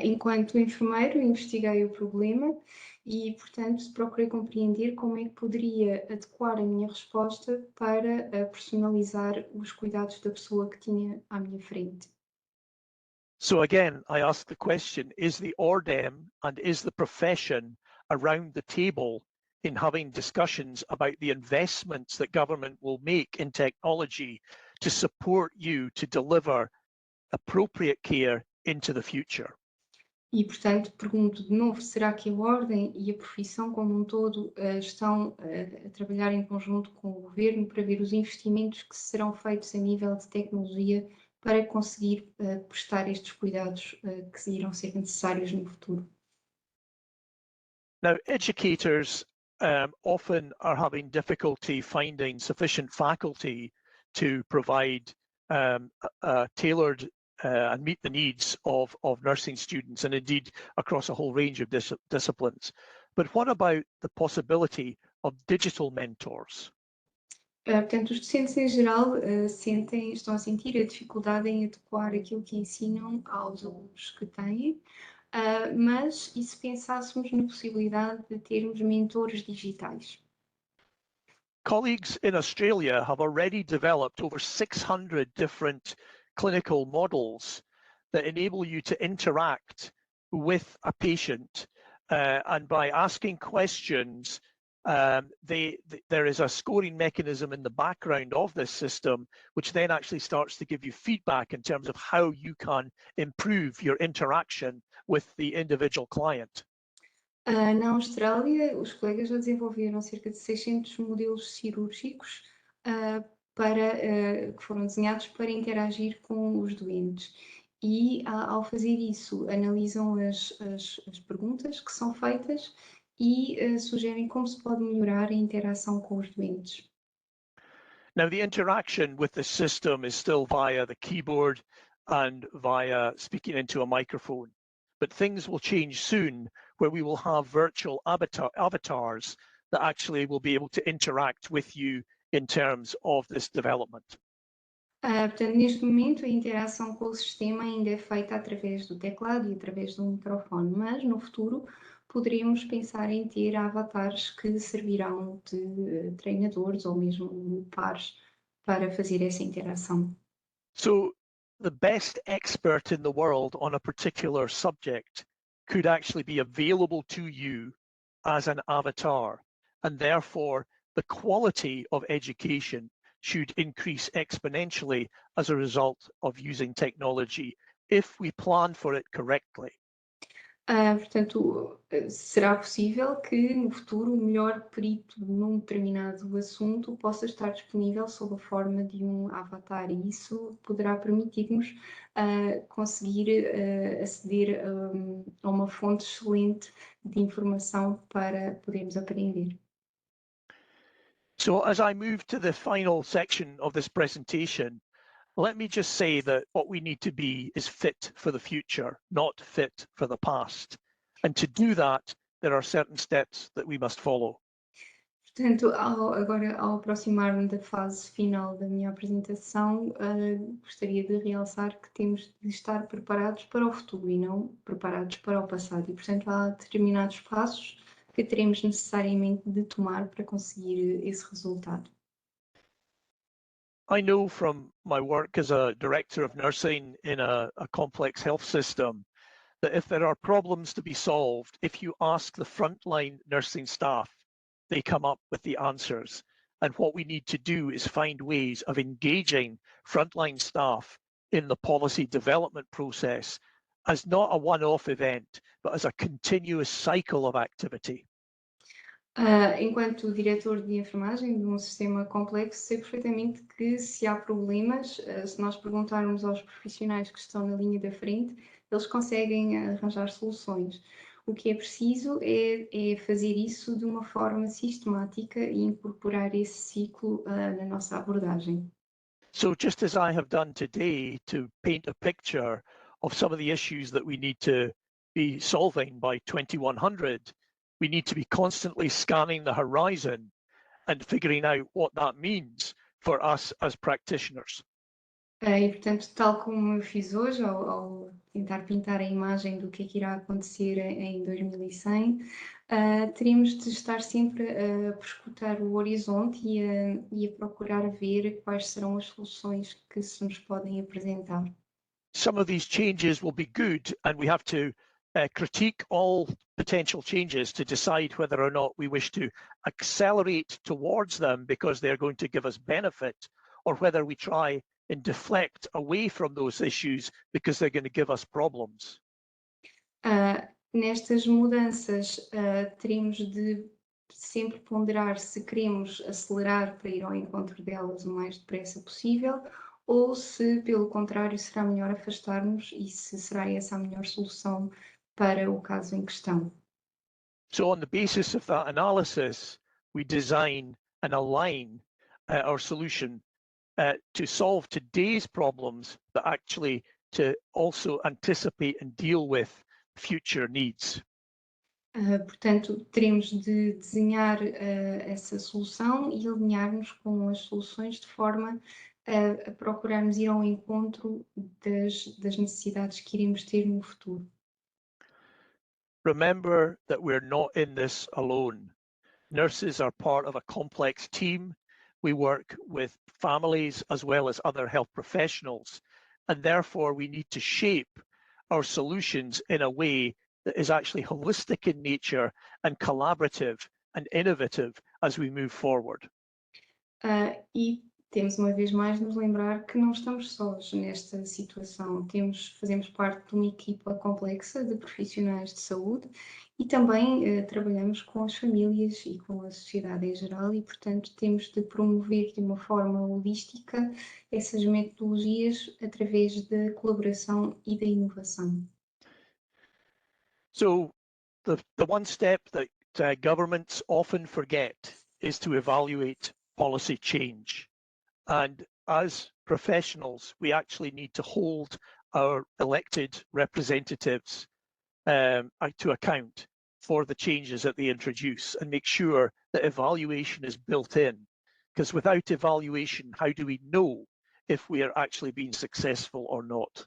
Enquanto enfermeiro, investiguei o problema e, portanto, procurei compreender como é que poderia adequar a minha resposta para personalizar os cuidados da pessoa que tinha à minha frente. So again, I ask the question, is the ORDEM and is the profession around the table in having discussions about the investments that government will make in technology to support you to deliver appropriate care into the future? E, portanto, pergunto de novo, será que a Ordem e a profissão como um todo estão a trabalhar em conjunto com o Governo para ver os investimentos que serão feitos a nível de tecnologia para conseguir prestar estes cuidados que irão ser necessários no futuro? Now, educators often are having difficulty finding sufficient faculty to provide tailored and meet the needs of nursing students, and indeed across a whole range of disciplines. But what about the possibility of digital mentors? Portanto, os docentes em geral estão a sentir a dificuldade em adequar aquilo que ensinam aos alunos que têm, mas e se pensássemos na possibilidade de termos mentores digitais? Colleagues in Australia have already developed over 600 different clinical models that enable you to interact with a patient, and by asking questions, there is a scoring mechanism in the background of this system, which then actually starts to give you feedback in terms of how you can improve your interaction with the individual client. Na Austrália, os colegas já desenvolveram cerca de 600 modelos cirúrgicos que foram desenhados para interagir com os doentes. E, ao fazer isso, analisam as perguntas que são feitas e sugerem como se pode melhorar a interação com os doentes. Now, the interaction with the system is still via the keyboard and via speaking into a microphone. But things will change soon, where we will have virtual avatars that actually will be able to interact with you in terms of this development. Portanto, neste momento, a interação com o sistema ainda é feita através do teclado e através do microfone, mas no futuro poderemos pensar em ter avatares que servirão de treinadores ou mesmo pares para fazer essa interação. So the best expert in the world on a particular subject could actually be available to you as an avatar, and therefore the quality of education should increase exponentially as a result of using technology if we plan for it correctly. Portanto, será possível que no futuro o melhor perito num determinado assunto possa estar disponível sob a forma de um avatar, e isso poderá permitir-nos conseguir aceder a uma fonte excelente de informação para podermos aprender. So as I move to the final section of this presentation, Let me just say that what we need to be is fit for the future, not fit for the past. And to do that, there are certain steps that we must follow. Portanto, agora, ao aproximar-me da fase final da minha apresentação, gostaria de realçar que temos de estar preparados para o futuro e não preparados para o passado. E, portanto, há determinados passos que teremos necessariamente de tomar para conseguir esse resultado. I know from my work as a director of nursing in a complex health system that if there are problems to be solved, if you ask the frontline nursing staff, they come up with the answers. And what we need to do is find ways of engaging frontline staff in the policy development process as not a one-off event, but as a continuous cycle of activity. Enquanto diretor de enfermagem de um sistema complexo, sei perfeitamente que se há problemas, se nós perguntarmos aos profissionais que estão na linha da frente, eles conseguem arranjar soluções. O que é preciso é fazer isso de uma forma sistemática e incorporar esse ciclo na nossa abordagem. So just as I have done today to paint a picture of some of the issues that we need to be solving by 2100, we need to be constantly scanning the horizon and figuring out what that means for us as practitioners. E, portanto, tal como eu fiz hoje, ao tentar pintar a imagem do que é que irá acontecer em 2100, teríamos de estar sempre a prescrutar o horizonte e a procurar ver quais serão as soluções que se nos podem apresentar. Some of these changes will be good, and we have to critique all potential changes to decide whether or not we wish to accelerate towards them because they're going to give us benefit, or whether we try and deflect away from those issues because they're going to give us problems. Nestas mudanças, teremos de sempre ponderar se queremos acelerar para ir ao encontro delas o mais depressa possível ou se, pelo contrário, será melhor afastar-nos e se será essa a melhor solução para o caso em questão. So on the basis of that analysis, we design and align our solution to solve today's problems, but actually to also anticipate and deal with future needs. Portanto, teremos de desenhar essa solução e alinhar-nos com as soluções de forma a procurarmos ir ao encontro das necessidades que iremos ter no futuro. Remember that we're not in this alone. Nurses are part of a complex team. We work with families as well as other health professionals, and therefore we need to shape our solutions in a way that is actually holistic in nature and collaborative and innovative as we move forward. E temos uma vez mais de nos lembrar que não estamos sós nesta situação. Fazemos parte de uma equipa complexa de profissionais de saúde e também trabalhamos com as famílias e com a sociedade em geral e, portanto, temos de promover de uma forma holística essas metodologias através da colaboração e da inovação. So the one step that governments often forget is to evaluate policy change. And as professionals, we actually need to hold our elected representatives to account for the changes that they introduce and make sure that evaluation is built in. Because without evaluation, how do we know if we are actually being successful or not?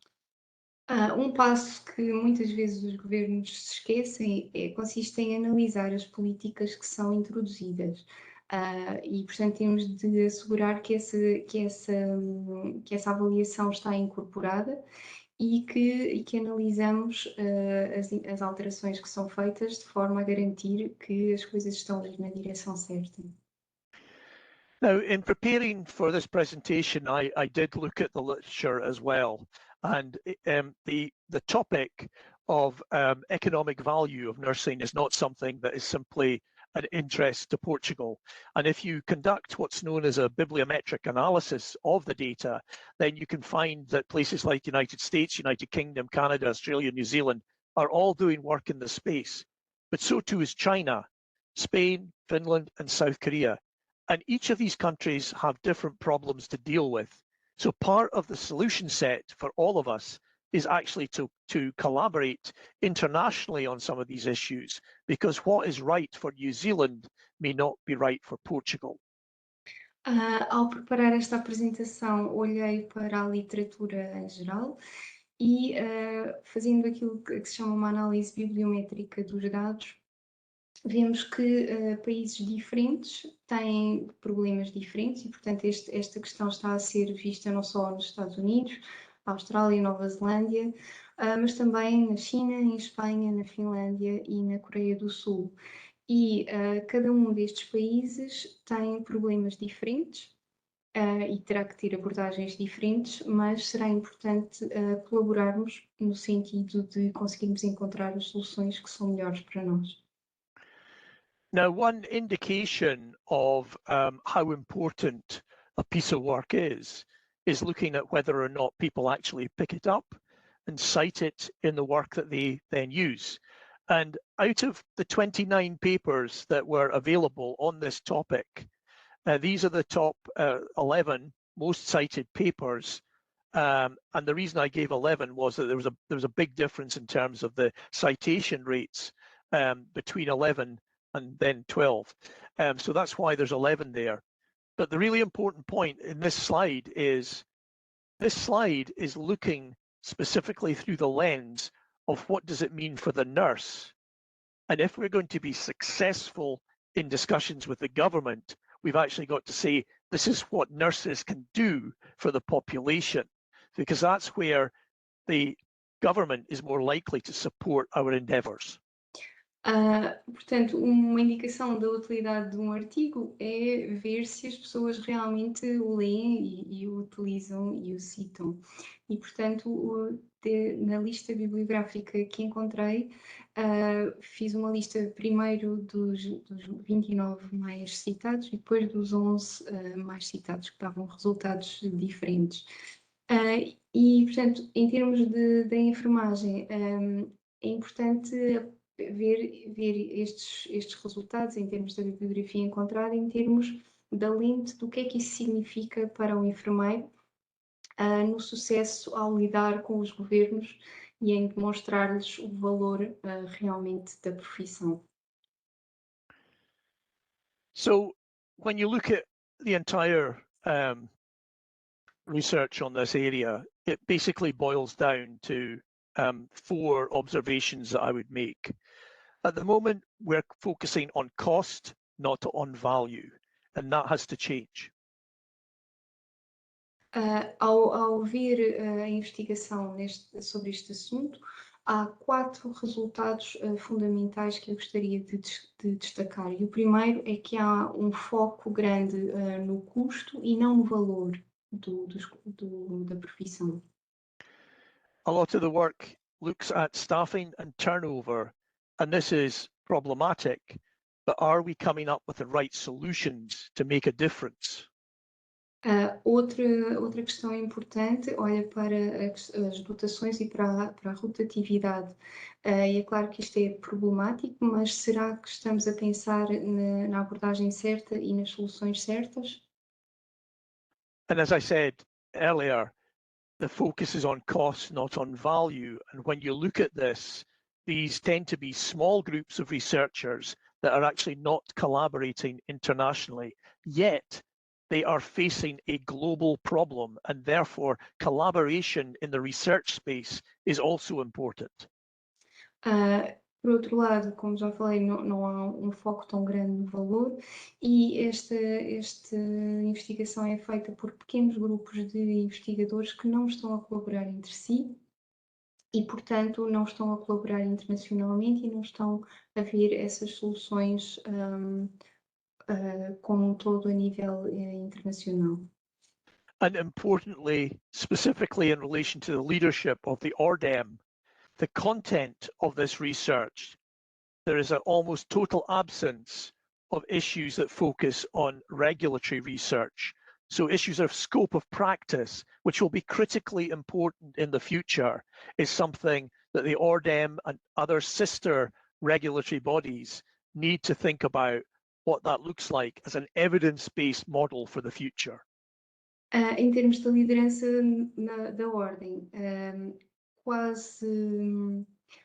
Passo que muitas vezes os governos se esquecem consiste em analisar as políticas que são introduzidas. E, portanto, temos de assegurar que essa avaliação está incorporada e que analisamos as alterações que são feitas de forma a garantir que as coisas estão na direção certa. Now, in preparing for this presentation, I did look at the literature as well, and the topic of economic value of nursing is not something that is simply an interest to Portugal. And if you conduct what's known as a bibliometric analysis of the data, then you can find that places like the United States, United Kingdom, Canada, Australia, New Zealand are all doing work in this space. But so too is China, Spain, Finland, and South Korea. And each of these countries have different problems to deal with. So part of the solution set for all of us is actually to collaborate internationally on some of these issues, because what is right for New Zealand may not be right for Portugal. Ao preparar esta apresentação, olhei para a literatura em geral e, fazendo aquilo que se chama uma análise bibliométrica dos dados, vemos que países diferentes têm problemas diferentes e, portanto, esta questão está a ser vista não só nos Estados Unidos, Austrália e Nova Zelândia, mas também na China, em Espanha, na Finlândia e na Coreia do Sul. E cada um destes países tem problemas diferentes e terá que ter abordagens diferentes, mas será importante colaborarmos no sentido de conseguirmos encontrar as soluções que são melhores para nós. Now, one indication of how important a piece of work is looking at whether or not people actually pick it up and cite it in the work that they then use. And out of the 29 papers that were available on this topic, these are the top 11 most cited papers. And the reason I gave 11 was that there was a big difference in terms of the citation rates between 11 and then 12. So that's why there's 11 there. But the really important point in this slide is looking specifically through the lens of what does it mean for the nurse. And if we're going to be successful in discussions with the government, we've actually got to say, this is what nurses can do for the population, because that's where the government is more likely to support our endeavours. Portanto, uma indicação da utilidade de um artigo é ver se as pessoas realmente o leem e o utilizam e o citam. E, portanto, na lista bibliográfica que encontrei, fiz uma lista primeiro dos 29 mais citados e depois dos 11 mais citados, que davam resultados diferentes. E, portanto, em termos da enfermagem, é importante ver estes resultados em termos da bibliografia encontrada, em termos da lente do que é que isso significa para o enfermeiro no sucesso ao lidar com os governos e em demonstrar-lhes o valor realmente da profissão. So when you look at the entire research on this area, it basically boils down to 4 observations that I would make. At the moment, we're focusing on cost, not on value, and that has to change. Ao ver a investigação sobre este assunto, há 4 resultados fundamentais que eu gostaria de destacar. E o primeiro é que há um foco grande no custo e não no valor da profissão. A lot of the work looks at staffing and turnover, and this is problematic, but are we coming up with the right solutions to make a difference? Outra questão importante olha para as dotações e para a rotatividade. E é claro que isto é problemático, mas será que estamos a pensar na abordagem certa e nas soluções certas? And as I said earlier, the focus is on cost, not on value. And when you look at this, these tend to be small groups of researchers that are actually not collaborating internationally, yet they are facing a global problem, and therefore collaboration in the research space is also important. Por outro lado, como já falei, não há um foco tão grande no valor e esta investigação é feita por pequenos grupos de investigadores que não estão a colaborar entre si e, portanto, não estão a colaborar internacionalmente e não estão a ver essas soluções como um todo a nível internacional. And importantly, specifically in relation to the leadership of the ORDEM, the content of this research, there is an almost total absence of issues that focus on regulatory research. So issues of scope of practice, which will be critically important in the future, is something that the ORDEM and other sister regulatory bodies need to think about what that looks like as an evidence-based model for the future. Em termos da liderança da ordem,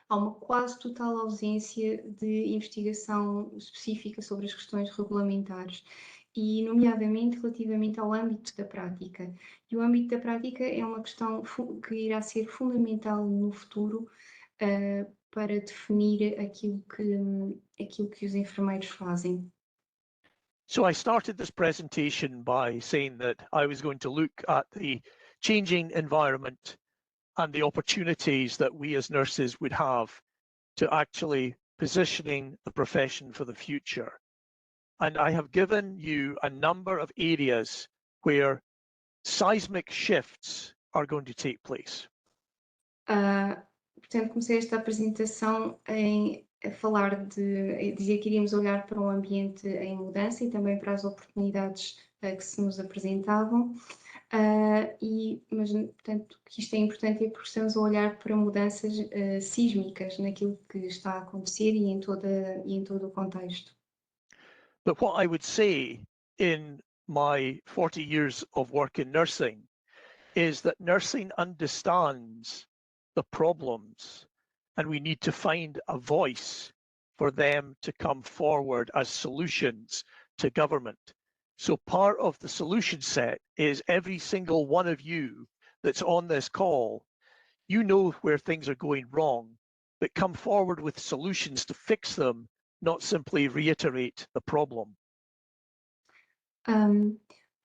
há uma quase total ausência de investigação específica sobre as questões regulamentares e, nomeadamente, relativamente ao âmbito da prática. E o âmbito da prática é uma questão que irá ser fundamental no futuro para definir aquilo que os enfermeiros fazem. So I started this presentation by saying that I was going to look at the changing environment and the opportunities that we as nurses would have to actually positioning the profession for the future. And I have given you a number of areas where seismic shifts are going to take place. Portanto, comecei esta apresentação a dizer que iríamos olhar para um ambiente em mudança e também para as oportunidades que se nos apresentavam. Mas, portanto, que isto é importante porque estamos a olhar para mudanças sísmicas naquilo que está a acontecer e em todo o contexto. But what I would say in my 40 years of work in nursing is that nursing understands the problems and we need to find a voice for them to come forward as solutions to government. So part of the solution set is every single one of you that's on this call, you know where things are going wrong, but come forward with solutions to fix them, not simply reiterate the problem.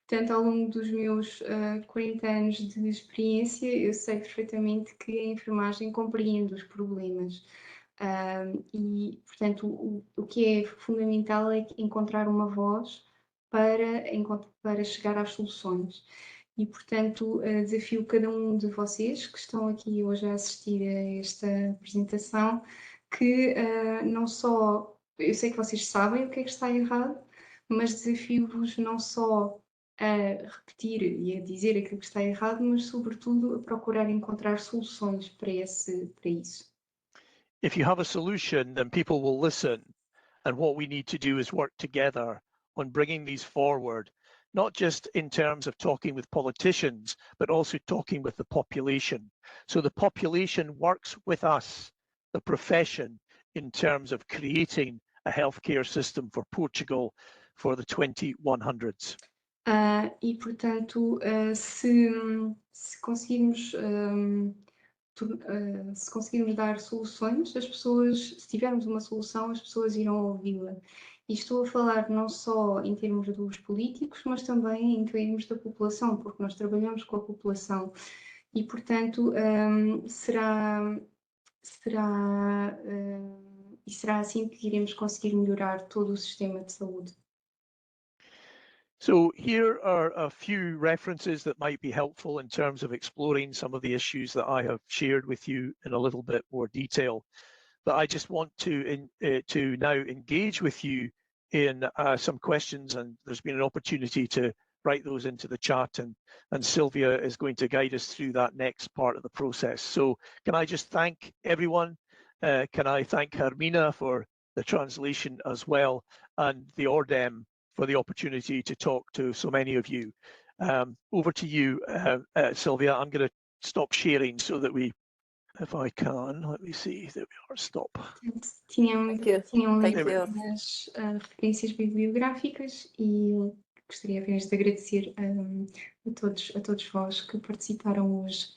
Portanto, ao longo dos meus 40 anos de experiência, eu sei perfeitamente que a enfermagem compreende os problemas. E, portanto, o que é fundamental é encontrar uma voz para chegar às soluções. E, portanto, desafio cada um de vocês que estão aqui hoje a assistir a esta apresentação, que não só, eu sei que vocês sabem o que é que está errado, mas desafio-vos não só a repetir e a dizer aquilo que está errado, mas sobretudo a procurar encontrar soluções para isso. If you have a solution, then people will listen. And what we need to do is work together on bringing these forward, not just in terms of talking with politicians, but also talking with the population. So the population works with us, the profession, in terms of creating a healthcare system for Portugal for the 2100s. E, portanto, se conseguirmos se conseguirmos dar soluções, as pessoas, se tivermos uma solução, as pessoas irão ouvi-la. E estou a falar não só em termos dos políticos, mas também em termos da população, porque nós trabalhamos com a população. E, portanto, será assim que iremos conseguir melhorar todo o sistema de saúde. So here are a few references that might be helpful in terms of exploring some of the issues that I have shared with you in a little bit more detail. But I just want to now engage with you in some questions, and there's been an opportunity to write those into the chat, and Sylvia is going to guide us through that next part of the process. So can I just thank everyone? Can I thank Hermina for the translation as well, and the ORDEM for the opportunity to talk to so many of you. Over to you, Sylvia. I'm going to stop sharing so that if I can, let me see, there we are, stop. Tinham Thank you. as referências bibliográficas e gostaria apenas de agradecer a todos vós que participaram hoje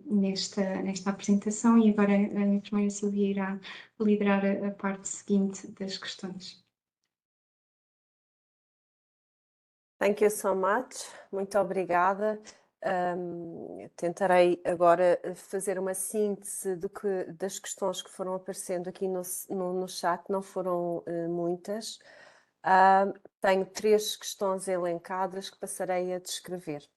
nesta apresentação, e agora a enfermeira Silvia irá liderar a parte seguinte das questões. Thank you so much. Muito obrigada. Tentarei agora fazer uma síntese das questões que foram aparecendo aqui no chat, não foram muitas. Tenho 3 questões elencadas que passarei a descrever.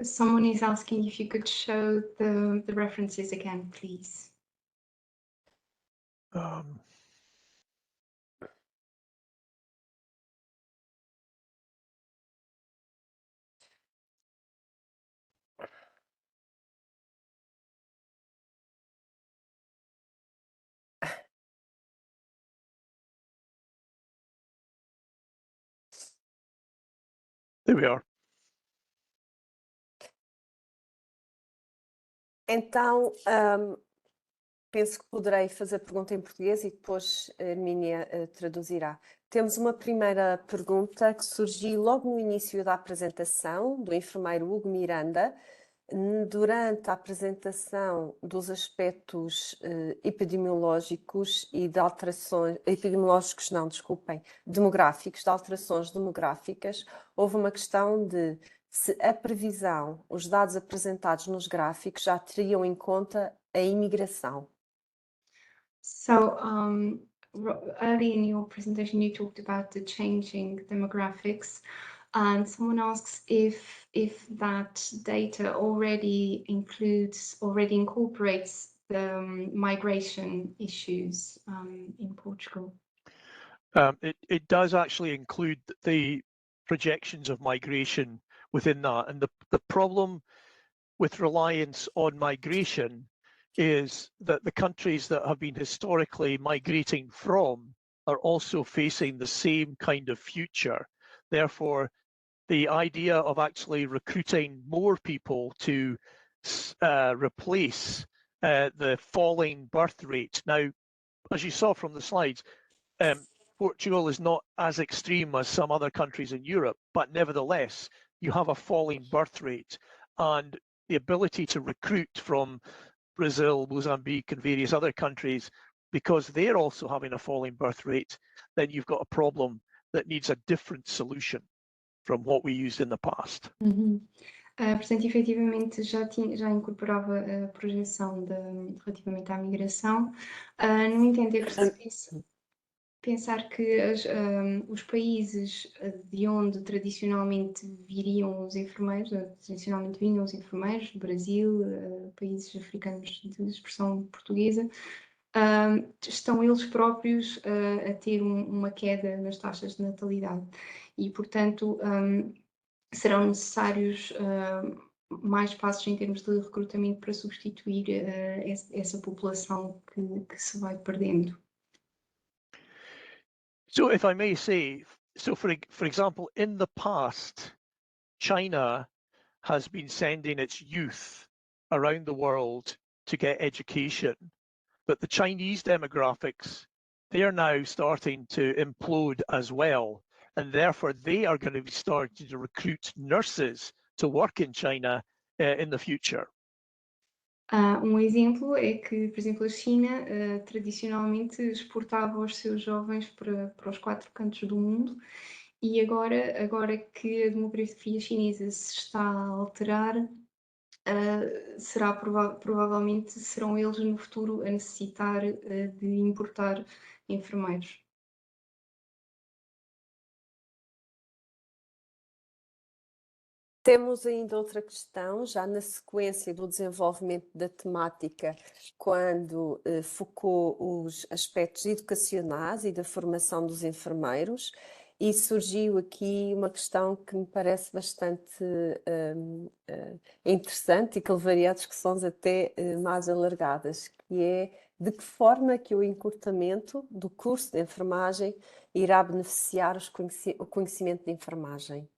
Someone is asking if you could show the references again, please. There we are. Então, penso que poderei fazer a pergunta em português e depois a Hermínia traduzirá. Temos uma primeira pergunta que surgiu logo no início da apresentação do enfermeiro Hugo Miranda, durante a apresentação dos aspectos epidemiológicos e de alterações, epidemiológicos não, desculpem, demográficos, de alterações demográficas, houve uma questão de se a previsão, os dados apresentados nos gráficos já teriam em conta a imigração. So early in your presentation, you talked about the changing demographics, and someone asks if that data already incorporates the migration issues in Portugal. It does actually include the projections of migration within that, and the problem with reliance on migration is that the countries that have been historically migrating from are also facing the same kind of future. Therefore, the idea of actually recruiting more people to replace the falling birth rate. Now, as you saw from the slides, Portugal is not as extreme as some other countries in Europe, but nevertheless, you have a falling birth rate, and the ability to recruit from Brazil, Mozambique, and various other countries, because they're also having a falling birth rate, then you've got a problem that needs a different solution from what we used in the past. Portanto, efetivamente já incorporava a projeção relativamente à migração. No entanto, é preciso pensar que os países de onde tradicionalmente vinham os enfermeiros, Brasil, países africanos de expressão portuguesa, estão eles próprios a ter uma queda nas taxas de natalidade e, portanto, serão necessários mais passos em termos de recrutamento para substituir essa população que se vai perdendo. So if I may say, so for example, in the past, China has been sending its youth around the world to get education, but the Chinese demographics, they are now starting to implode as well, and therefore they are going to be starting to recruit nurses to work in China in the future. Exemplo é que, por exemplo, a China tradicionalmente exportava os seus jovens para os 4 cantos do mundo e agora que a demografia chinesa se está a alterar, provavelmente serão eles no futuro a necessitar de importar enfermeiros. Temos ainda outra questão, já na sequência do desenvolvimento da temática, quando focou os aspectos educacionais e da formação dos enfermeiros, e surgiu aqui uma questão que me parece bastante interessante e que levaria a discussões até mais alargadas, que é de que forma que o encurtamento do curso de enfermagem irá beneficiar o conhecimento de enfermagem.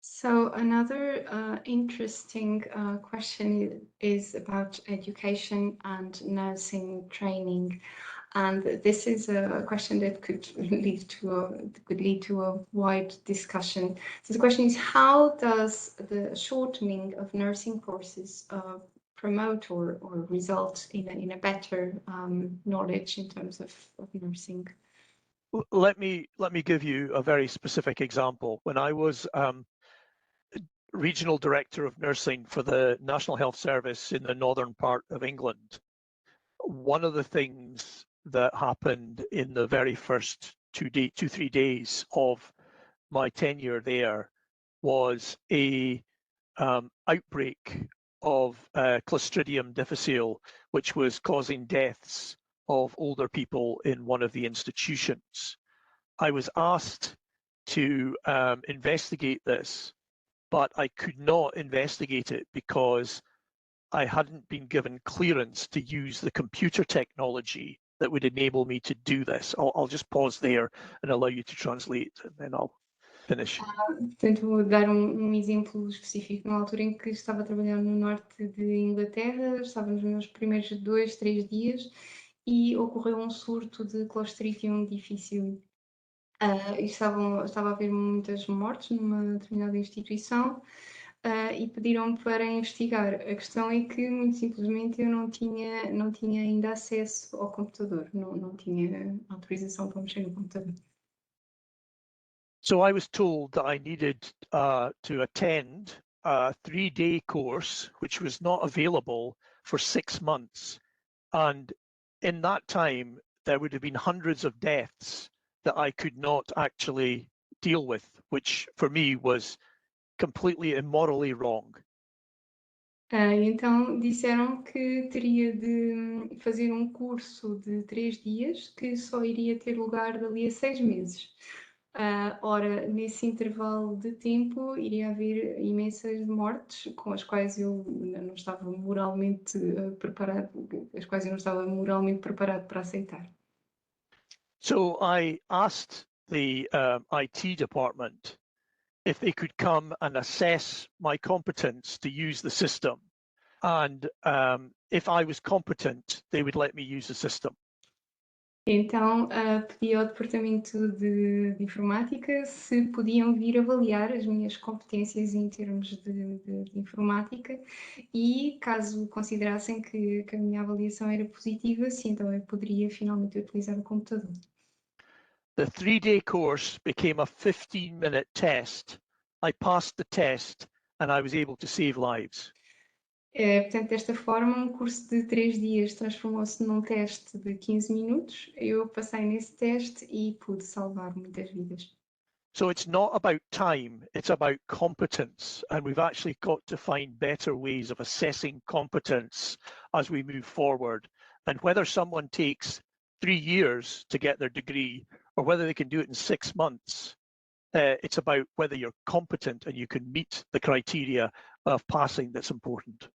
So another interesting question is about education and nursing training, and this is a question that could lead to a wide discussion. So the question is, how does the shortening of nursing courses promote or result in a better knowledge in terms of nursing? Let me give you a very specific example. When I was Regional Director of Nursing for the National Health Service in the northern part of England, one of the things that happened in the very first 2-3 days of my tenure there was a outbreak of Clostridium difficile, which was causing deaths of older people in one of the institutions. I was asked to investigate this, but I could not investigate it because I hadn't been given clearance to use the computer technology that would enable me to do this. I'll just pause there and allow you to translate, and then I'll finish. Portanto, vou dar um exemplo específico. Na altura em que estava a trabalhar no norte de Inglaterra, estava nos meus primeiros 2, 3 dias e ocorreu um surto de Clostridium difficile. E estava a haver muitas mortes numa determinada instituição e pediram-me para investigar. A questão é que, muito simplesmente, eu não tinha ainda acesso ao computador, não tinha autorização para mexer no computador. So I was told that I needed to attend a 3-day course, which was not available for 6 months. And in that time, there would have been hundreds of deaths that I could not actually deal with, which for me was completely immorally wrong. Então disseram que teria de fazer um curso de 3 dias que só iria ter lugar dali a 6 meses. Ora, nesse intervalo de tempo iria haver imensas mortes com as quais eu não estava moralmente preparado, as quais eu não estava moralmente preparado para aceitar. So I asked the IT department if they could come and assess my competence to use the system. And if I was competent, they would let me use the system. Então, pedi ao departamento de informática se podiam vir avaliar as minhas competências em termos de informática e, caso considerassem que a minha avaliação era positiva, se então eu poderia finalmente utilizar o computador. The 3-day course became a 15-minute test. I passed the test and I was able to save lives. Portanto, desta forma, um curso de 3 dias transformou-se num teste de 15 minutos. Eu passei nesse teste e pude salvar muitas vidas. So it's not about time, it's about competence. And we've actually got to find better ways of assessing competence as we move forward. And whether someone takes 3 years to get their degree or whether they can do it in 6 months, it's about whether you're competent and you can meet the criteria of passing that's important.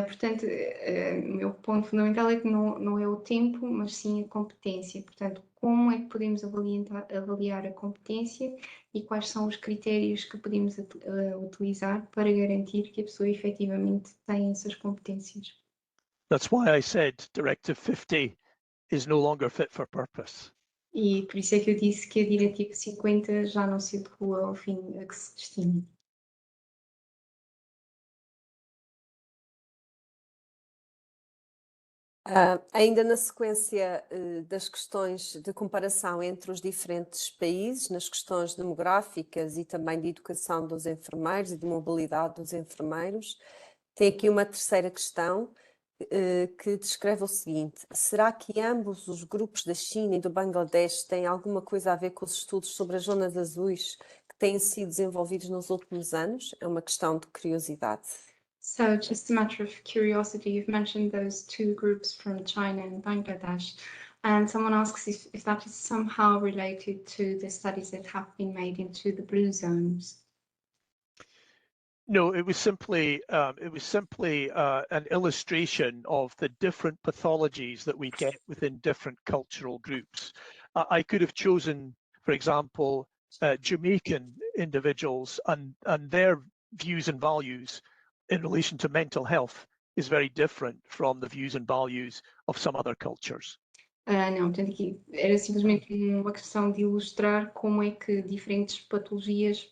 Portanto, o meu ponto fundamental é que não é o tempo, mas sim a competência. Portanto, como é que podemos avaliar a competência e quais são os critérios que podemos utilizar para garantir que a pessoa efetivamente tem essas competências? That's why I said Directive 50 is no longer fit for purpose. E por isso é que eu disse que a Diretiva 50 já não se adequa ao fim a que se destina. Ainda na sequência das questões de comparação entre os diferentes países, nas questões demográficas e também de educação dos enfermeiros e de mobilidade dos enfermeiros, tem aqui uma terceira questão que descreve o seguinte: será que ambos os grupos da China e do Bangladesh têm alguma coisa a ver com os estudos sobre as zonas azuis que têm sido desenvolvidos nos últimos anos? É uma questão de curiosidade. So just a matter of curiosity, you've mentioned those two groups from China and Bangladesh, and someone asks if that is somehow related to the studies that have been made into the blue zones. No, it was simply an illustration of the different pathologies that we get within different cultural groups. I could have chosen, for example, Jamaican individuals and their views and values in relation to mental health is very different from the views and values of some other cultures. Não, portanto aqui era simplesmente uma questão de ilustrar como é que diferentes patologias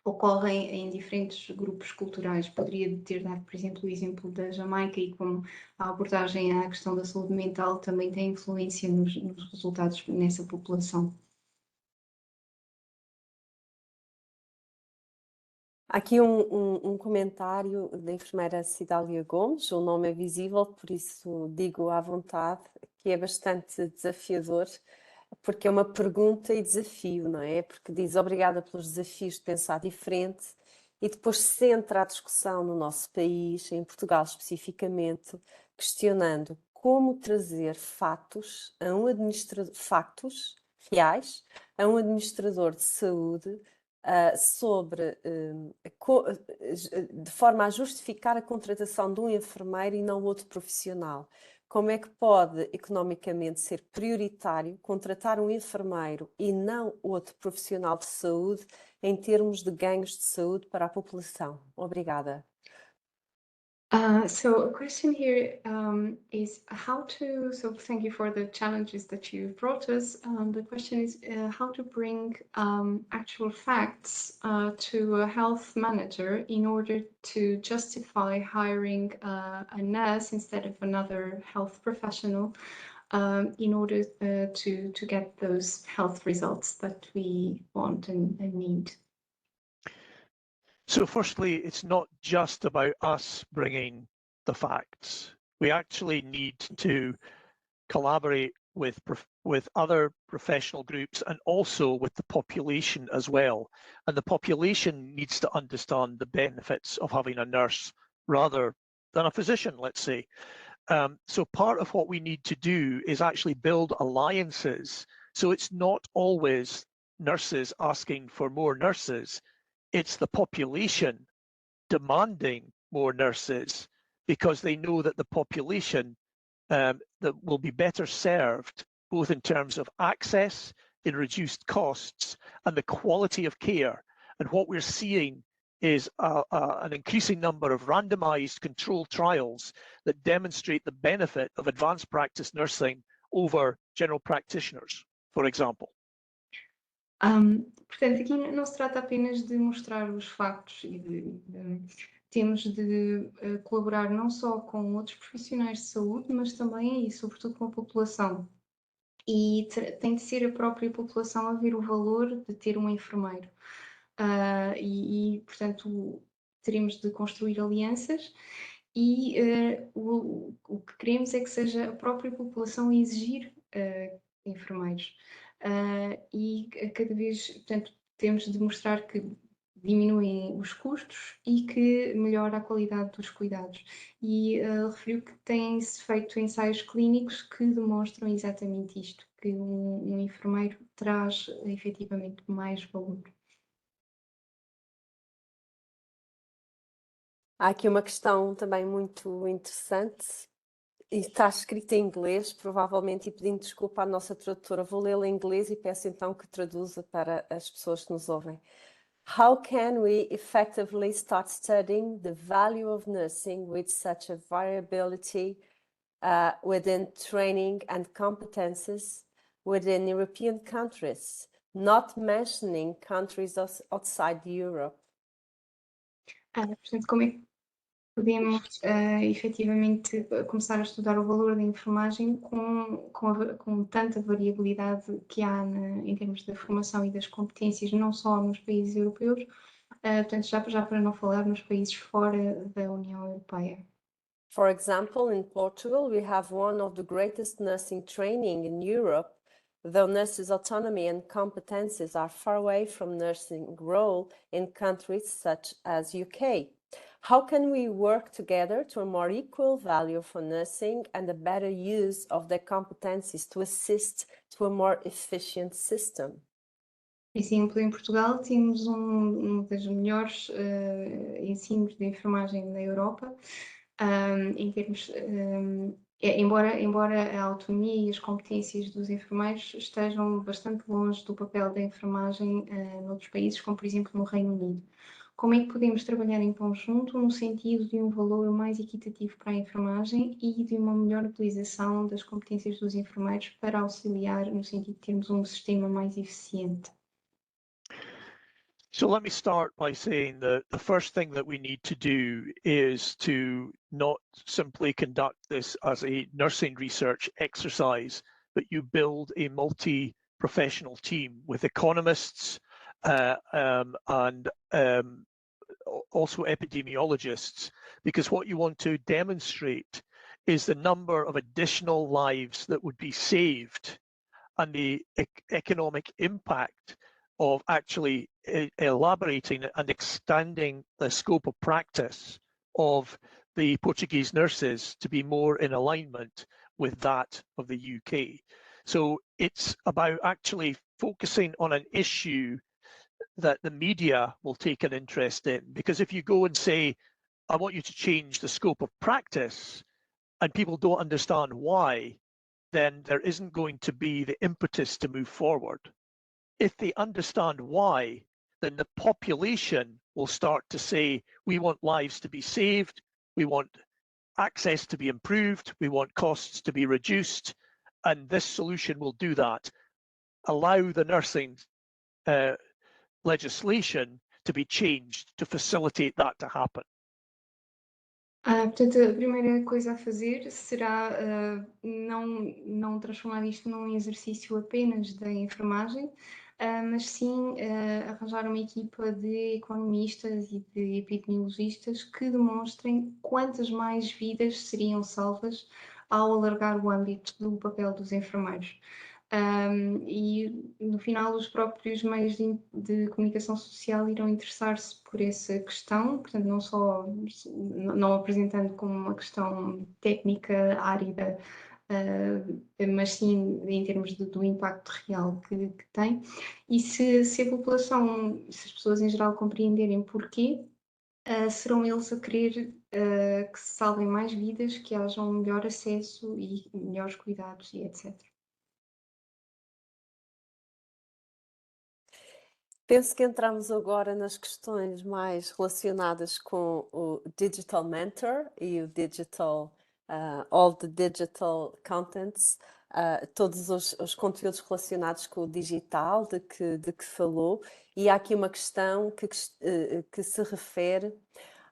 ocorrem em diferentes grupos culturais. Poderia ter dado, por exemplo, o exemplo da Jamaica e como a abordagem à questão da saúde mental também tem influência nos resultados nessa população. Aqui um comentário da enfermeira Cidália Gomes, o nome é visível, por isso digo à vontade, que é bastante desafiador, porque é uma pergunta e desafio, não é? Porque diz obrigada pelos desafios de pensar diferente e depois centra a discussão no nosso país, em Portugal especificamente, questionando como trazer factos reais a um administrador de saúde de forma a justificar a contratação de um enfermeiro e não outro profissional. como é que pode economicamente ser prioritário contratar um enfermeiro e não outro profissional de saúde em termos de ganhos de saúde para a população? Obrigada. So a question here is how to, so thank you for the challenges that you brought us. The question is how to bring actual facts to a health manager in order to justify hiring a nurse instead of another health professional in order to get those health results that we want and need. So firstly, it's not just about us bringing the facts. We actually need to collaborate with other professional groups and also with the population as well. And the population needs to understand the benefits of having a nurse rather than a physician, let's say. So part of what we need to do is actually build alliances. So it's not always nurses asking for more nurses. It's the population demanding more nurses because they know that the population that will be better served both in terms of access, in reduced costs, and the quality of care. And what we're seeing is an increasing number of randomized controlled trials that demonstrate the benefit of advanced practice nursing over general practitioners, for example. Portanto, aqui não se trata apenas de mostrar os factos e temos de colaborar não só com outros profissionais de saúde, mas também e sobretudo com a população. E tem de ser a própria população a ver o valor de ter um enfermeiro. Portanto, teremos de construir alianças e o que queremos é que seja a própria população a exigir enfermeiros. E cada vez, portanto, temos de mostrar que diminuem os custos e que melhora a qualidade dos cuidados. E referiu que têm-se feito ensaios clínicos que demonstram exatamente isto, que um enfermeiro traz efetivamente mais valor. Há aqui uma questão também muito interessante. E está escrito em inglês, provavelmente, e pedindo desculpa à nossa tradutora. Vou lê-la em inglês e peço então que traduza para as pessoas que nos ouvem. How can we effectively start studying the value of nursing with such a variability within training and competences within European countries, not mentioning countries outside Europe? Portanto, como é que podemos efetivamente começar a estudar o valor da enfermagem com tanta variabilidade que há em termos da formação e das competências, não só nos países europeus, portanto, já para não falar nos países fora da União Europeia. For example, in Portugal, we have one of the greatest nursing training in Europe, though nurses' autonomy and competences are far away from nursing role in countries such as UK. How can we work together to a more equal value for nursing and a better use of their competencies to assist to a more efficient system? Por exemplo, em Portugal temos um dos melhores ensinos de enfermagem da Europa, em termos, embora a autonomia e as competências dos enfermeiros estejam bastante longe do papel da enfermagem noutros países, como por exemplo no Reino Unido. Como é que podemos trabalhar em conjunto no sentido de um valor mais equitativo para a enfermagem e de uma melhor utilização das competências dos enfermeiros para auxiliar no sentido de termos um sistema mais eficiente? So let me start by saying that the first thing that we need to do is to not simply conduct this as a nursing research exercise, but you build a multi-professional team with economists and also epidemiologists, because what you want to demonstrate is the number of additional lives that would be saved and the economic impact of actually elaborating and extending the scope of practice of the Portuguese nurses to be more in alignment with that of the UK. So it's about actually focusing on an issue that the media will take an interest in, because if you go and say, I want you to change the scope of practice, and people don't understand why, then there isn't going to be the impetus to move forward. If they understand why, then the population will start to say, we want lives to be saved, we want access to be improved, we want costs to be reduced, and this solution will do that. Allow the nursing legislation to be changed to facilitate that to happen. Portanto, a primeira coisa a fazer será não transformar isto num exercício apenas da enfermagem, mas sim arranjar uma equipa de economistas e de epidemiologistas que demonstrem quantas mais vidas seriam salvas ao alargar o âmbito do papel dos enfermeiros. E no final os próprios meios de comunicação social irão interessar-se por essa questão, portanto não apresentando como uma questão técnica árida, mas sim em termos do impacto real que tem, e se a população, se as pessoas em geral compreenderem porquê, serão eles a querer que se salvem mais vidas, que haja um melhor acesso e melhores cuidados e etc. Penso que entramos agora nas questões mais relacionadas com o Digital Mentor e o Digital, all the Digital Contents, todos os conteúdos relacionados com o digital de que falou, e há aqui uma questão que se refere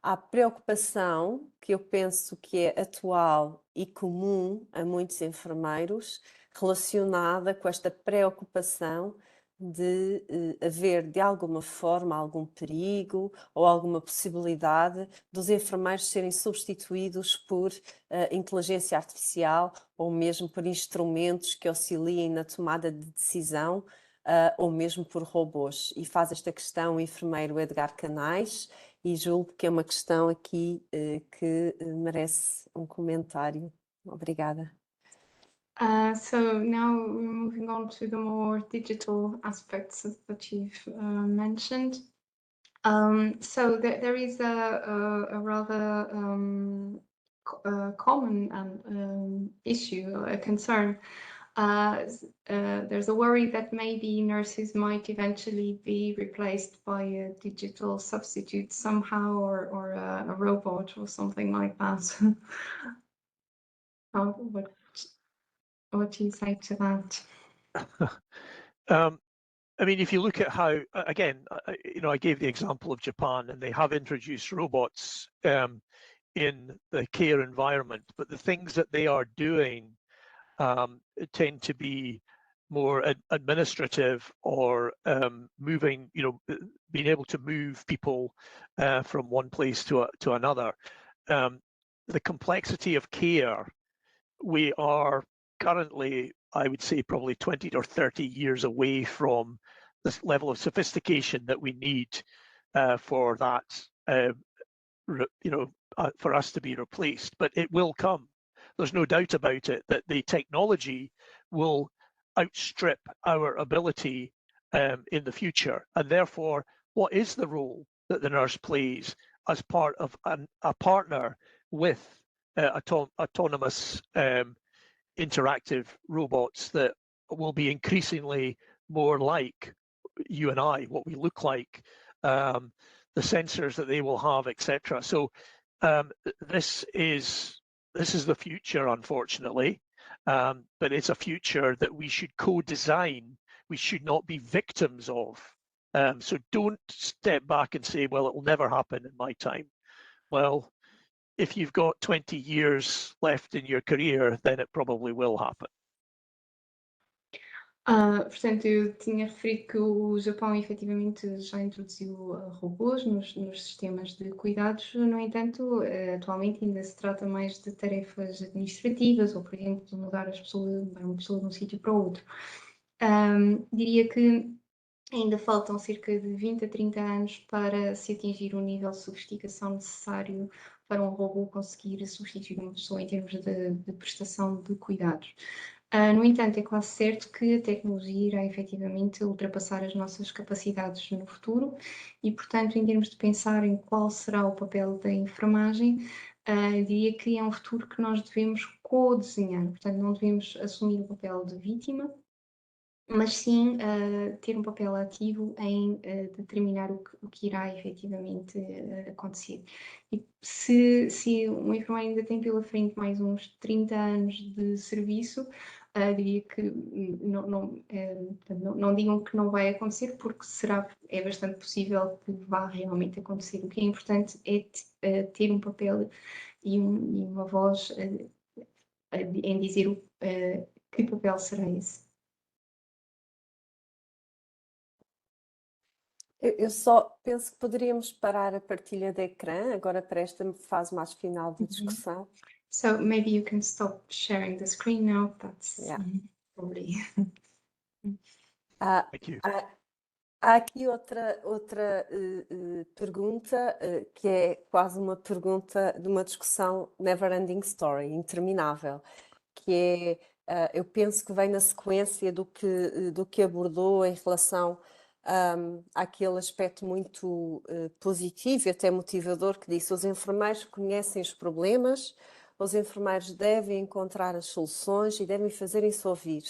à preocupação que eu penso que é atual e comum a muitos enfermeiros, relacionada com esta preocupação de haver de alguma forma algum perigo ou alguma possibilidade dos enfermeiros serem substituídos por inteligência artificial ou mesmo por instrumentos que auxiliem na tomada de decisão ou mesmo por robôs. E faz esta questão o enfermeiro Edgar Canais, e julgo que é uma questão aqui que merece um comentário. Obrigada. So now we're moving on to the more digital aspects that you've mentioned. So there is a rather common issue, a concern. There's a worry that maybe nurses might eventually be replaced by a digital substitute somehow, or a robot or something like that. What do you say to that? I mean, if you look at how, again, I gave the example of Japan, and they have introduced robots in the care environment, but the things that they are doing tend to be more administrative, or moving, being able to move people from one place to another. The complexity of care, we are currently, I would say, probably 20 or 30 years away from this level of sophistication that we need for that, for us to be replaced. But it will come. There's no doubt about it that the technology will outstrip our ability in the future. And therefore, what is the role that the nurse plays as part of a partner with autonomous interactive robots that will be increasingly more like you and I, what we look like, the sensors that they will have, etc. So this is the future, unfortunately, but it's a future that we should co-design. We should not be victims of. So don't step back and say, well, it will never happen in my time. Well, if you've got 20 years left in your career, then it probably will happen. Portanto, eu tinha referido que o Japão efetivamente já introduziu robôs nos sistemas de cuidados. No entanto, atualmente ainda se trata mais de tarefas administrativas, ou por exemplo, de mudar uma pessoa de um sítio para outro. Diria que ainda faltam cerca de 20 a 30 anos para se atingir o nível de sofisticação necessário para um robô conseguir substituir uma pessoa em termos de prestação de cuidados. No entanto, é quase certo que a tecnologia irá efetivamente ultrapassar as nossas capacidades no futuro e, portanto, em termos de pensar em qual será o papel da enfermagem, diria que é um futuro que nós devemos co-desenhar, portanto não devemos assumir o papel de vítima, mas sim ter um papel ativo em determinar o que irá efetivamente acontecer. E se um enfermeiro ainda tem pela frente mais uns 30 anos de serviço, diria que não digam que não vai acontecer, porque é bastante possível que vá realmente acontecer. O que é importante é ter um papel e uma voz em dizer que papel será esse. Eu só penso que poderíamos parar a partilha de ecrã agora para esta fase mais final de discussão. So maybe you can stop sharing the screen now. That's Yeah. probably. Thank you. Há aqui outra pergunta, que é quase uma pergunta de uma discussão never-ending story, interminável, que é, eu penso que vem na sequência do que abordou em relação àquele aspecto muito positivo e até motivador que disse: os enfermeiros conhecem os problemas, os enfermeiros devem encontrar as soluções e devem fazerem-se ouvir.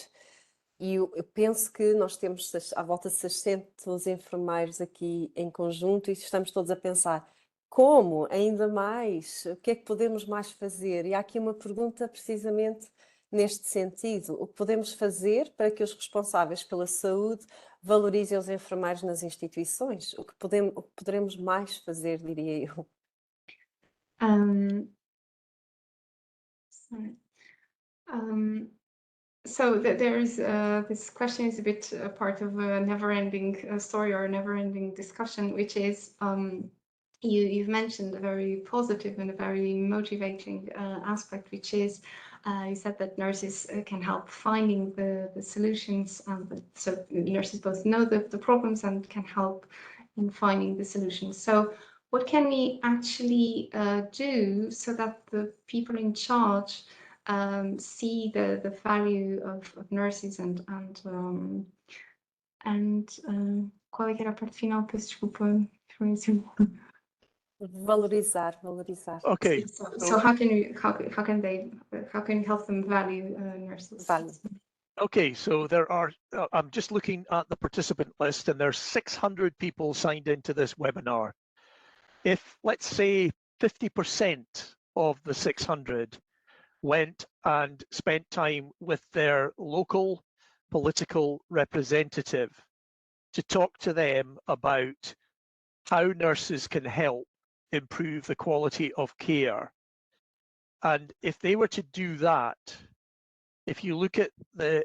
E eu penso que nós temos à volta de 600 enfermeiros aqui em conjunto e estamos todos a pensar como, ainda mais, o que é que podemos mais fazer? E há aqui uma pergunta precisamente neste sentido. O que podemos fazer para que os responsáveis pela saúde valorizem os enfermeiros nas instituições? O que poderemos mais fazer, diria eu? Sorry. So there is this question is a bit a part of a never-ending story or a never-ending discussion, which is you've mentioned a very positive and a very motivating aspect, which is you said that nurses can help finding the solutions. So nurses both know the problems and can help in finding the solutions. So what can we actually do so that the people in charge see the value of nurses and qual é que era a parte final? Peço desculpa. Valorizar. Okay. So how can you help them value nurses? Value. Okay, so I'm just looking at the participant list, and there's 600 people signed into this webinar. If, let's say, 50% of the 600 went and spent time with their local political representative to talk to them about how nurses can help improve the quality of care. And if they were to do that, if you look at the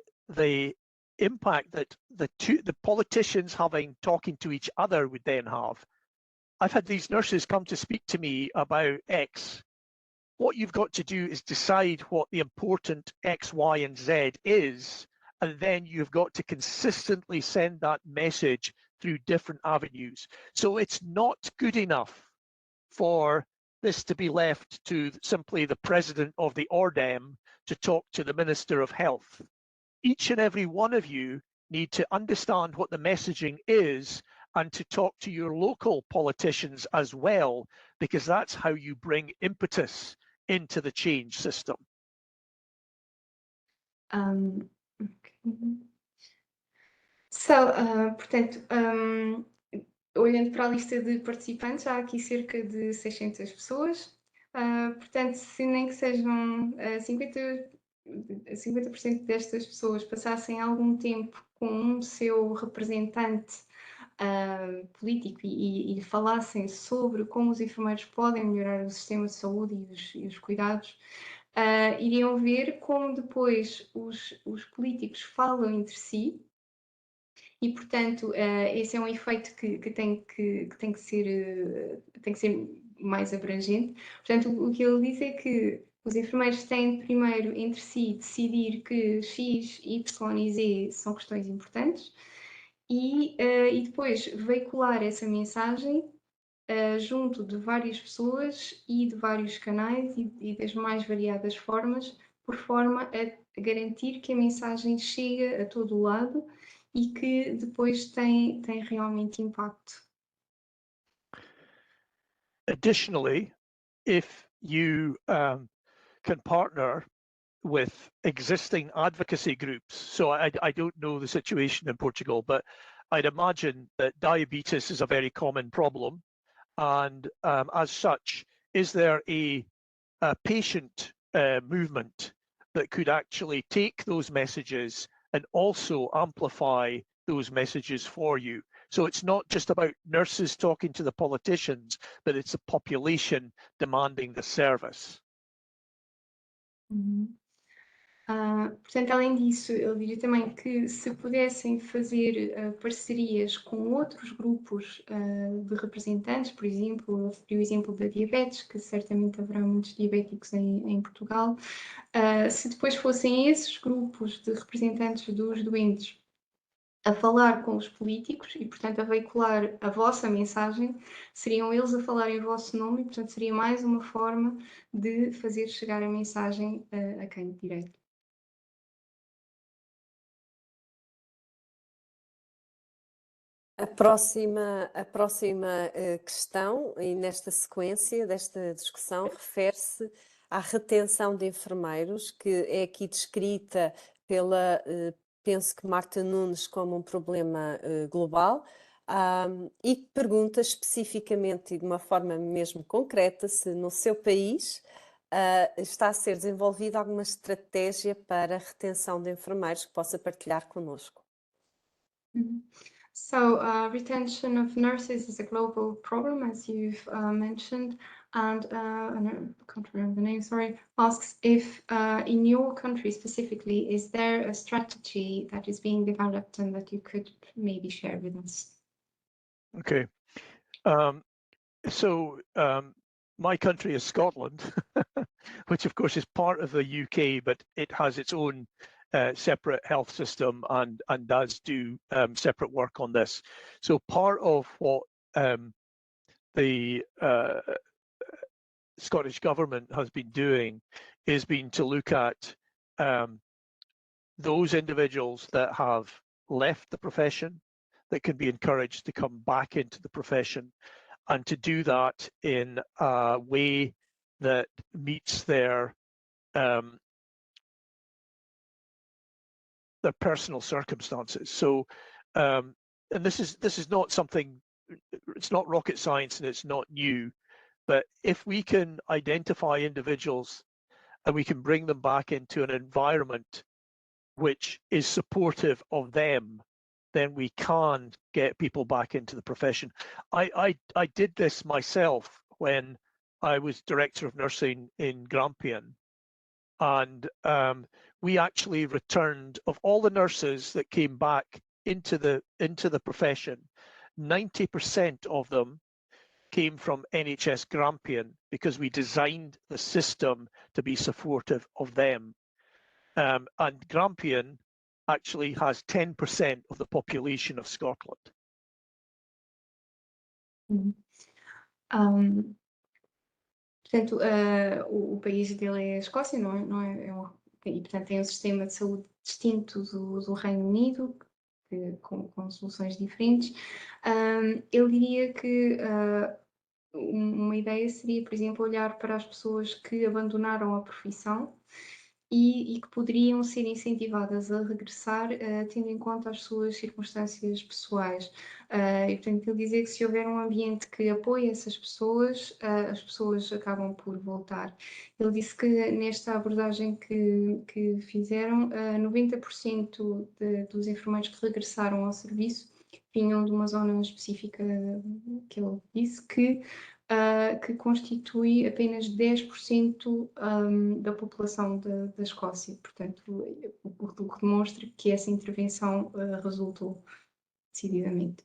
impact that the politicians talking to each other would then have. I've had these nurses come to speak to me about X. What you've got to do is decide what the important X, Y, and Z is, and then you've got to consistently send that message through different avenues. So it's not good enough for this to be left to simply the president of the ORDEM to talk to the Minister of Health. Each and every one of you need to understand what the messaging is and to talk to your local politicians as well, because that's how you bring impetus into the change system. Okay. So, portanto, olhando para a lista de participantes, há aqui cerca de 600 pessoas. Portanto, se nem que sejam 50% destas pessoas passassem algum tempo com o seu representante político e falassem sobre como os enfermeiros podem melhorar o sistema de saúde e os cuidados, iriam ver como depois os políticos falam entre si. E, portanto, esse é um efeito que tem que ser mais abrangente. Portanto, o que ele diz é que os enfermeiros têm primeiro entre si decidir que X, Y e Z são questões importantes e depois veicular essa mensagem junto de várias pessoas e de vários canais e das mais variadas formas, por forma a garantir que a mensagem chega a todo o lado e que depois tem realmente impacto. Additionally, if you can partner with existing advocacy groups. So I don't know the situation in Portugal, but I'd imagine that diabetes is a very common problem. And as such, is there a patient movement that could actually take those messages and also amplify those messages for you? So it's not just about nurses talking to the politicians, but it's the population demanding the service. Portanto, além disso, ele diria também que se pudessem fazer parcerias com outros grupos de representantes, por exemplo, ele referiu o exemplo da diabetes, que certamente haverá muitos diabéticos em Portugal, se depois fossem esses grupos de representantes dos doentes a falar com os políticos e, portanto, a veicular a vossa mensagem, seriam eles a falar em vosso nome e, portanto, seria mais uma forma de fazer chegar a mensagem a quem direto. A próxima questão, e nesta sequência desta discussão, refere-se à retenção de enfermeiros, que é aqui descrita pela, penso que Marta Nunes, como um problema global, e pergunta especificamente e de uma forma mesmo concreta se no seu país está a ser desenvolvida alguma estratégia para a retenção de enfermeiros que possa partilhar connosco. So retention of nurses is a global problem, as you've mentioned, and I can't remember the name, sorry, asks if in your country specifically, is there a strategy that is being developed and that you could maybe share with us? Okay. My country is Scotland, which of course is part of the UK, but it has its own separate health system and does do separate work on this. So part of what the Scottish Government has been doing is been to look at those individuals that have left the profession that can be encouraged to come back into the profession, and to do that in a way that meets their personal circumstances. So, and this is not something, it's not rocket science and it's not new, but if we can identify individuals and we can bring them back into an environment which is supportive of them, then we can get people back into the profession. I did this myself when I was director of nursing in Grampian, and we actually returned, of all the nurses that came back into the profession, 90% of them came from NHS Grampian because we designed the system to be supportive of them. And Grampian actually has 10% of the population of Scotland. Portanto, o país dele é a Escócia, não é e portanto tem um sistema de saúde distinto do Reino Unido, com soluções diferentes. Eu diria que uma ideia seria, por exemplo, olhar para as pessoas que abandonaram a profissão e que poderiam ser incentivadas a regressar, tendo em conta as suas circunstâncias pessoais. E, portanto, ele dizer que se houver um ambiente que apoie essas pessoas, as pessoas acabam por voltar. Ele disse que nesta abordagem que fizeram, 90% dos enfermeiros que regressaram ao serviço vinham de uma zona específica que ele disse que constitui apenas 10% da população da Escócia. Portanto, o que demonstra que essa intervenção resultou decididamente.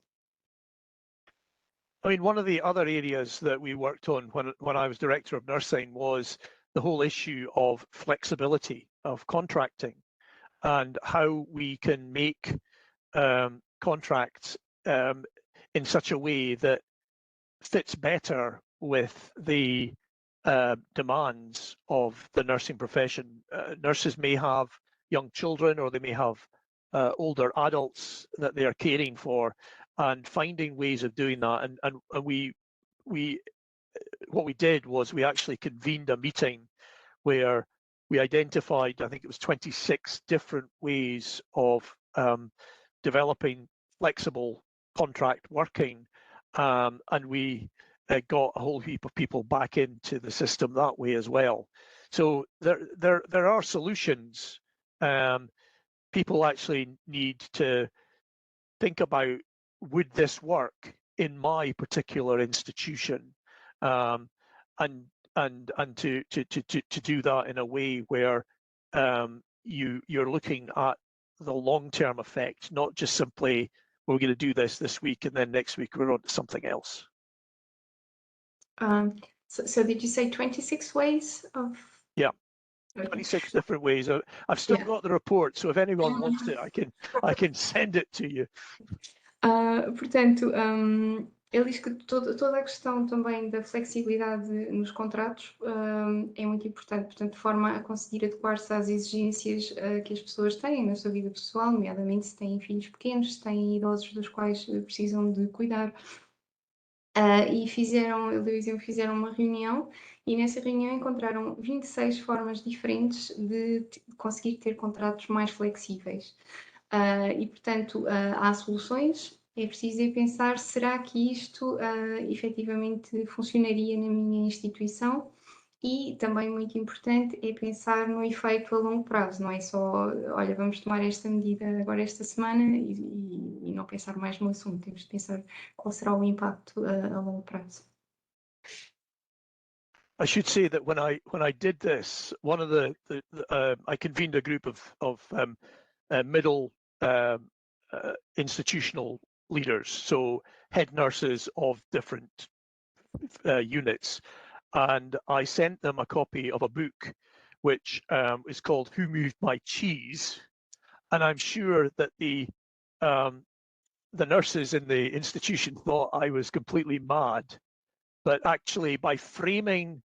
I mean, one of the other areas that we worked on when I was director of nursing was the whole issue of flexibility of contracting and how we can make contracts in such a way that fits better with the demands of the nursing profession. Nurses may have young children, or they may have older adults that they are caring for, and finding ways of doing that. And we what we did was we actually convened a meeting where we identified, I think it was 26 different ways of developing flexible contract working, and we got a whole heap of people back into the system that way as well. So there are solutions. People actually need to think about, would this work in my particular institution, and to do that in a way where you're looking at the long-term effect, not just simply, we're going to do this week and then next week we're on to something else. So did you say 26 ways of? Yeah. Okay. 26 different ways. I've still got the report, so if anyone wants it, I can send it to you. Portanto, ele diz que toda a questão também da flexibilidade nos contratos é muito importante, portanto, de forma a conseguir adequar-se às exigências que as pessoas têm na sua vida pessoal, nomeadamente se têm filhos pequenos, se têm idosos dos quais precisam de cuidar. E ele deu exemplo, fizeram uma reunião e nessa reunião encontraram 26 formas diferentes de conseguir ter contratos mais flexíveis. E, portanto, há soluções, é preciso pensar, será que isto efetivamente funcionaria na minha instituição? E também muito importante é pensar no efeito a longo prazo, não é só, olha, vamos tomar esta medida agora esta semana e não pensar mais no assunto, temos de pensar qual será o impacto a longo prazo. I should say that when I did this, one of I convened a group of middle institutional leaders, so head nurses of different units, and I sent them a copy of a book which is called Who Moved My Cheese, and I'm sure that the nurses in the institution thought I was completely mad, but actually by framing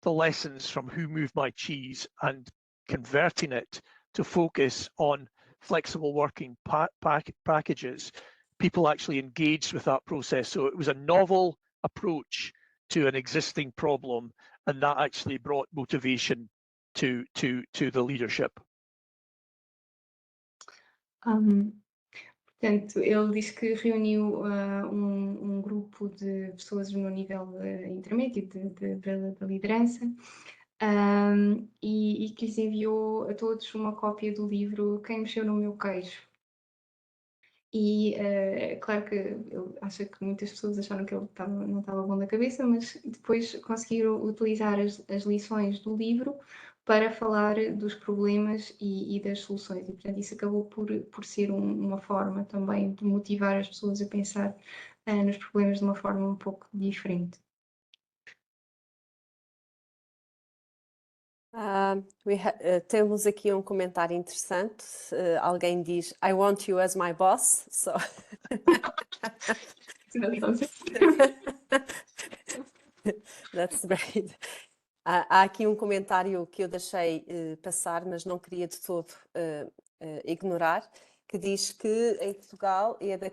the lessons from Who Moved My Cheese and converting it to focus on flexible working packages, people actually engaged with that process. So it was a novel approach to an existing problem, and that actually brought motivation to the leadership. Portanto, ele diz que reuniu grupo de pessoas no nível intermédio da liderança e que lhes enviou a todos uma cópia do livro Quem Mexeu no Meu Queijo. E claro que ele acha que muitas pessoas acharam que ele não estava bom da cabeça, mas depois conseguiram utilizar as lições do livro para falar dos problemas e das soluções. E, portanto, isso acabou por ser uma forma também de motivar as pessoas a pensar nos problemas de uma forma um pouco diferente. Temos aqui um comentário interessante. Alguém diz, I want you as my boss. So... That's great. Há aqui um comentário que eu deixei passar, mas não queria de todo ignorar, que diz que em Portugal, é da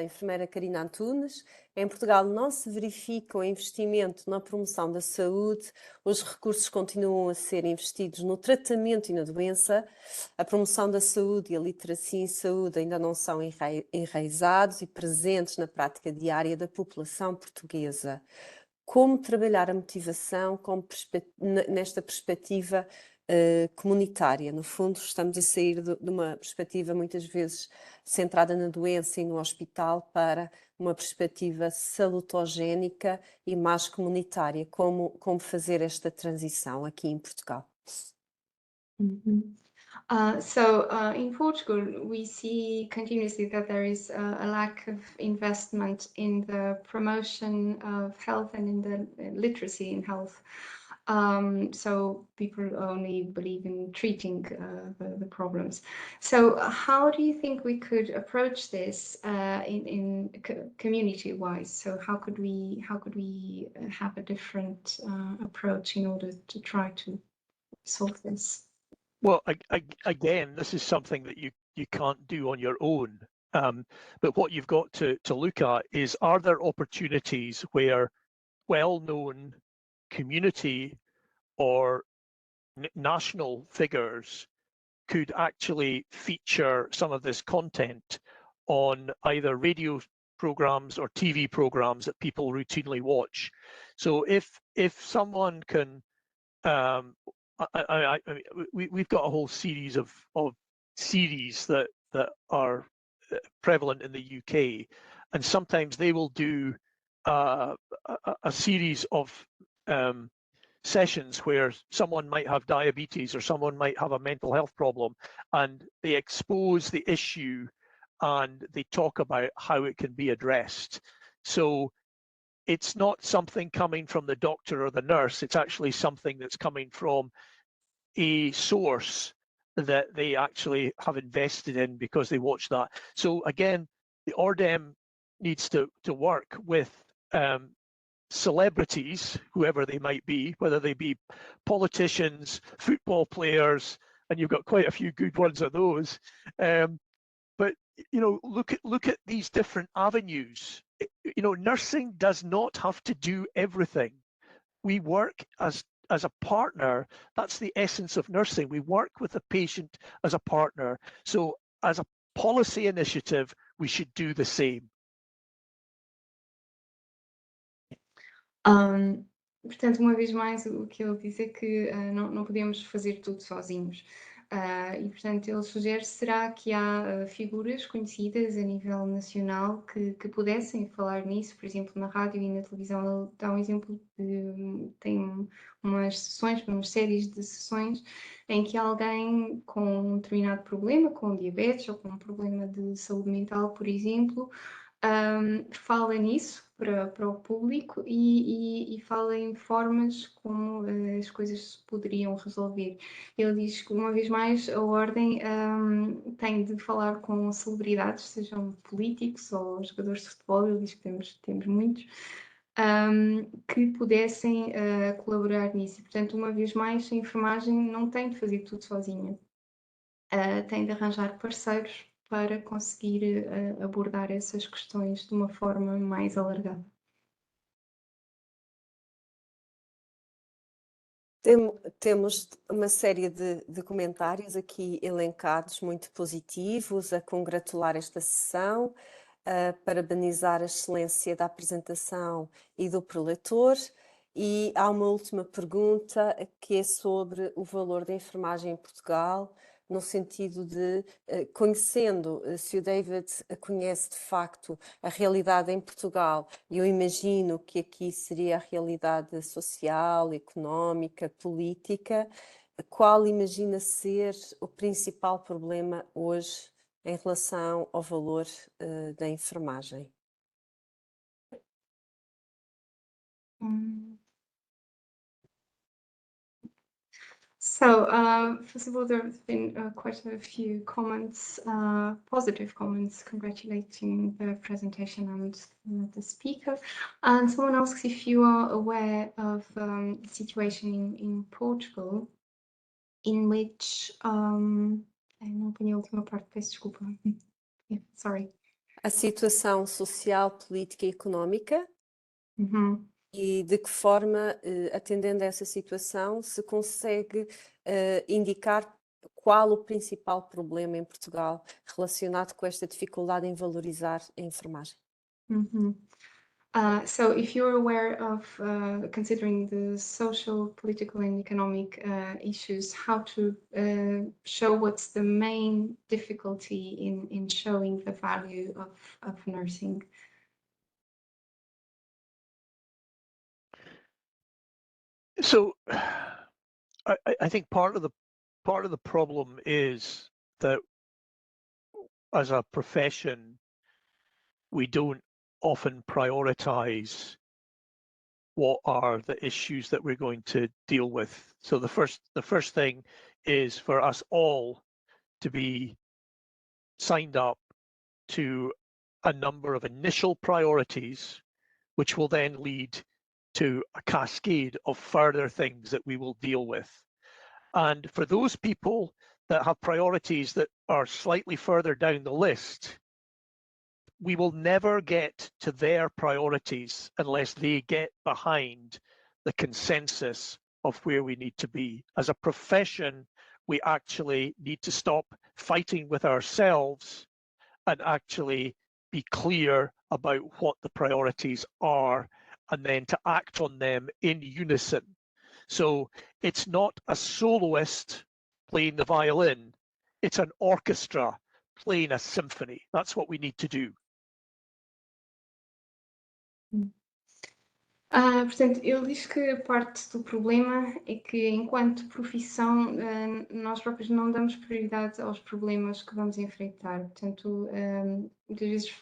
enfermeira Karina Antunes, em Portugal não se verifica o investimento na promoção da saúde, os recursos continuam a ser investidos no tratamento e na doença, a promoção da saúde e a literacia em saúde ainda não são enraizados e presentes na prática diária da população portuguesa. Como trabalhar a motivação nesta perspectiva comunitária? No fundo, estamos a sair de uma perspectiva muitas vezes centrada na doença e no hospital para uma perspectiva salutogénica e mais comunitária. Como fazer esta transição aqui em Portugal? In Portugal, we see continuously that there is a lack of investment in the promotion of health and in the literacy in health. So people only believe in treating the problems. So how do you think we could approach this in community-wise? So how could we have a different approach in order to try to solve this? Well, again, this is something that you can't do on your own. But what you've got to look at is, are there opportunities where well-known community or national figures could actually feature some of this content on either radio programs or TV programs that people routinely watch. So if someone can, we've got a whole series of series that are prevalent in the UK, and sometimes they will do a series of sessions where someone might have diabetes or someone might have a mental health problem, and they expose the issue and they talk about how it can be addressed. So it's not something coming from the doctor or the nurse, it's actually something that's coming from a source that they actually have invested in because they watch that. So again, the ORDEM needs to work with celebrities, whoever they might be, whether they be politicians, football players, and you've got quite a few good ones of those. But you know, look at these different avenues. You know, nursing does not have to do everything. We work as a partner. That's the essence of nursing. We work with the patient as a partner. So as a policy initiative, we should do the same. Portanto, uma vez mais, o que ele diz é que não podemos fazer tudo sozinhos. E, portanto, ele sugere, será que há figuras conhecidas a nível nacional que pudessem falar nisso, por exemplo, na rádio e na televisão? Ele dá um exemplo de, tem umas sessões, umas séries de sessões em que alguém com um determinado problema, com diabetes ou com um problema de saúde mental, por exemplo, fala nisso para o público e fala em formas como as coisas se poderiam resolver. Ele diz que, uma vez mais, a Ordem tem de falar com celebridades, sejam políticos ou jogadores de futebol. Ele diz que temos muitos, que pudessem colaborar nisso. E, portanto, uma vez mais, a enfermagem não tem de fazer tudo sozinha. Tem de arranjar parceiros para conseguir abordar essas questões de uma forma mais alargada. Temos uma série de comentários aqui elencados, muito positivos, a congratular esta sessão, a parabenizar a excelência da apresentação e do preletor. E há uma última pergunta que é sobre o valor da enfermagem em Portugal, no sentido de, conhecendo, se o David conhece de facto a realidade em Portugal, eu imagino que aqui seria a realidade social, económica, política, qual imagina ser o principal problema hoje em relação ao valor da enfermagem? So, first of all, there have been quite a few comments, positive comments, congratulating the presentation and the speaker. And someone asks if you are aware of the situation in Portugal, in which, não apanhei a última parte, peço desculpa. Yeah, sorry. A situação social, política e económica. E de que forma, atendendo a essa situação, se consegue indicar qual o principal problema em Portugal relacionado com esta dificuldade em valorizar a enfermagem? So if you're aware of considering the social, political and economic issues, how to show what's the main difficulty in showing the value of nursing? So I think part of the problem is that as a profession, we don't often prioritize what are the issues that we're going to deal with. So the first thing is for us all to be signed up to a number of initial priorities, which will then lead to a cascade of further things that we will deal with. And for those people that have priorities that are slightly further down the list, we will never get to their priorities unless they get behind the consensus of where we need to be. As a profession, we actually need to stop fighting with ourselves and actually be clear about what the priorities are and then to act on them in unison. So it's not a soloist playing the violin, it's an orchestra playing a symphony. That's what we need to do. Portanto, ele diz que parte do problema é que, enquanto profissão, nós próprios não damos prioridade aos problemas que vamos enfrentar. Portanto, muitas vezes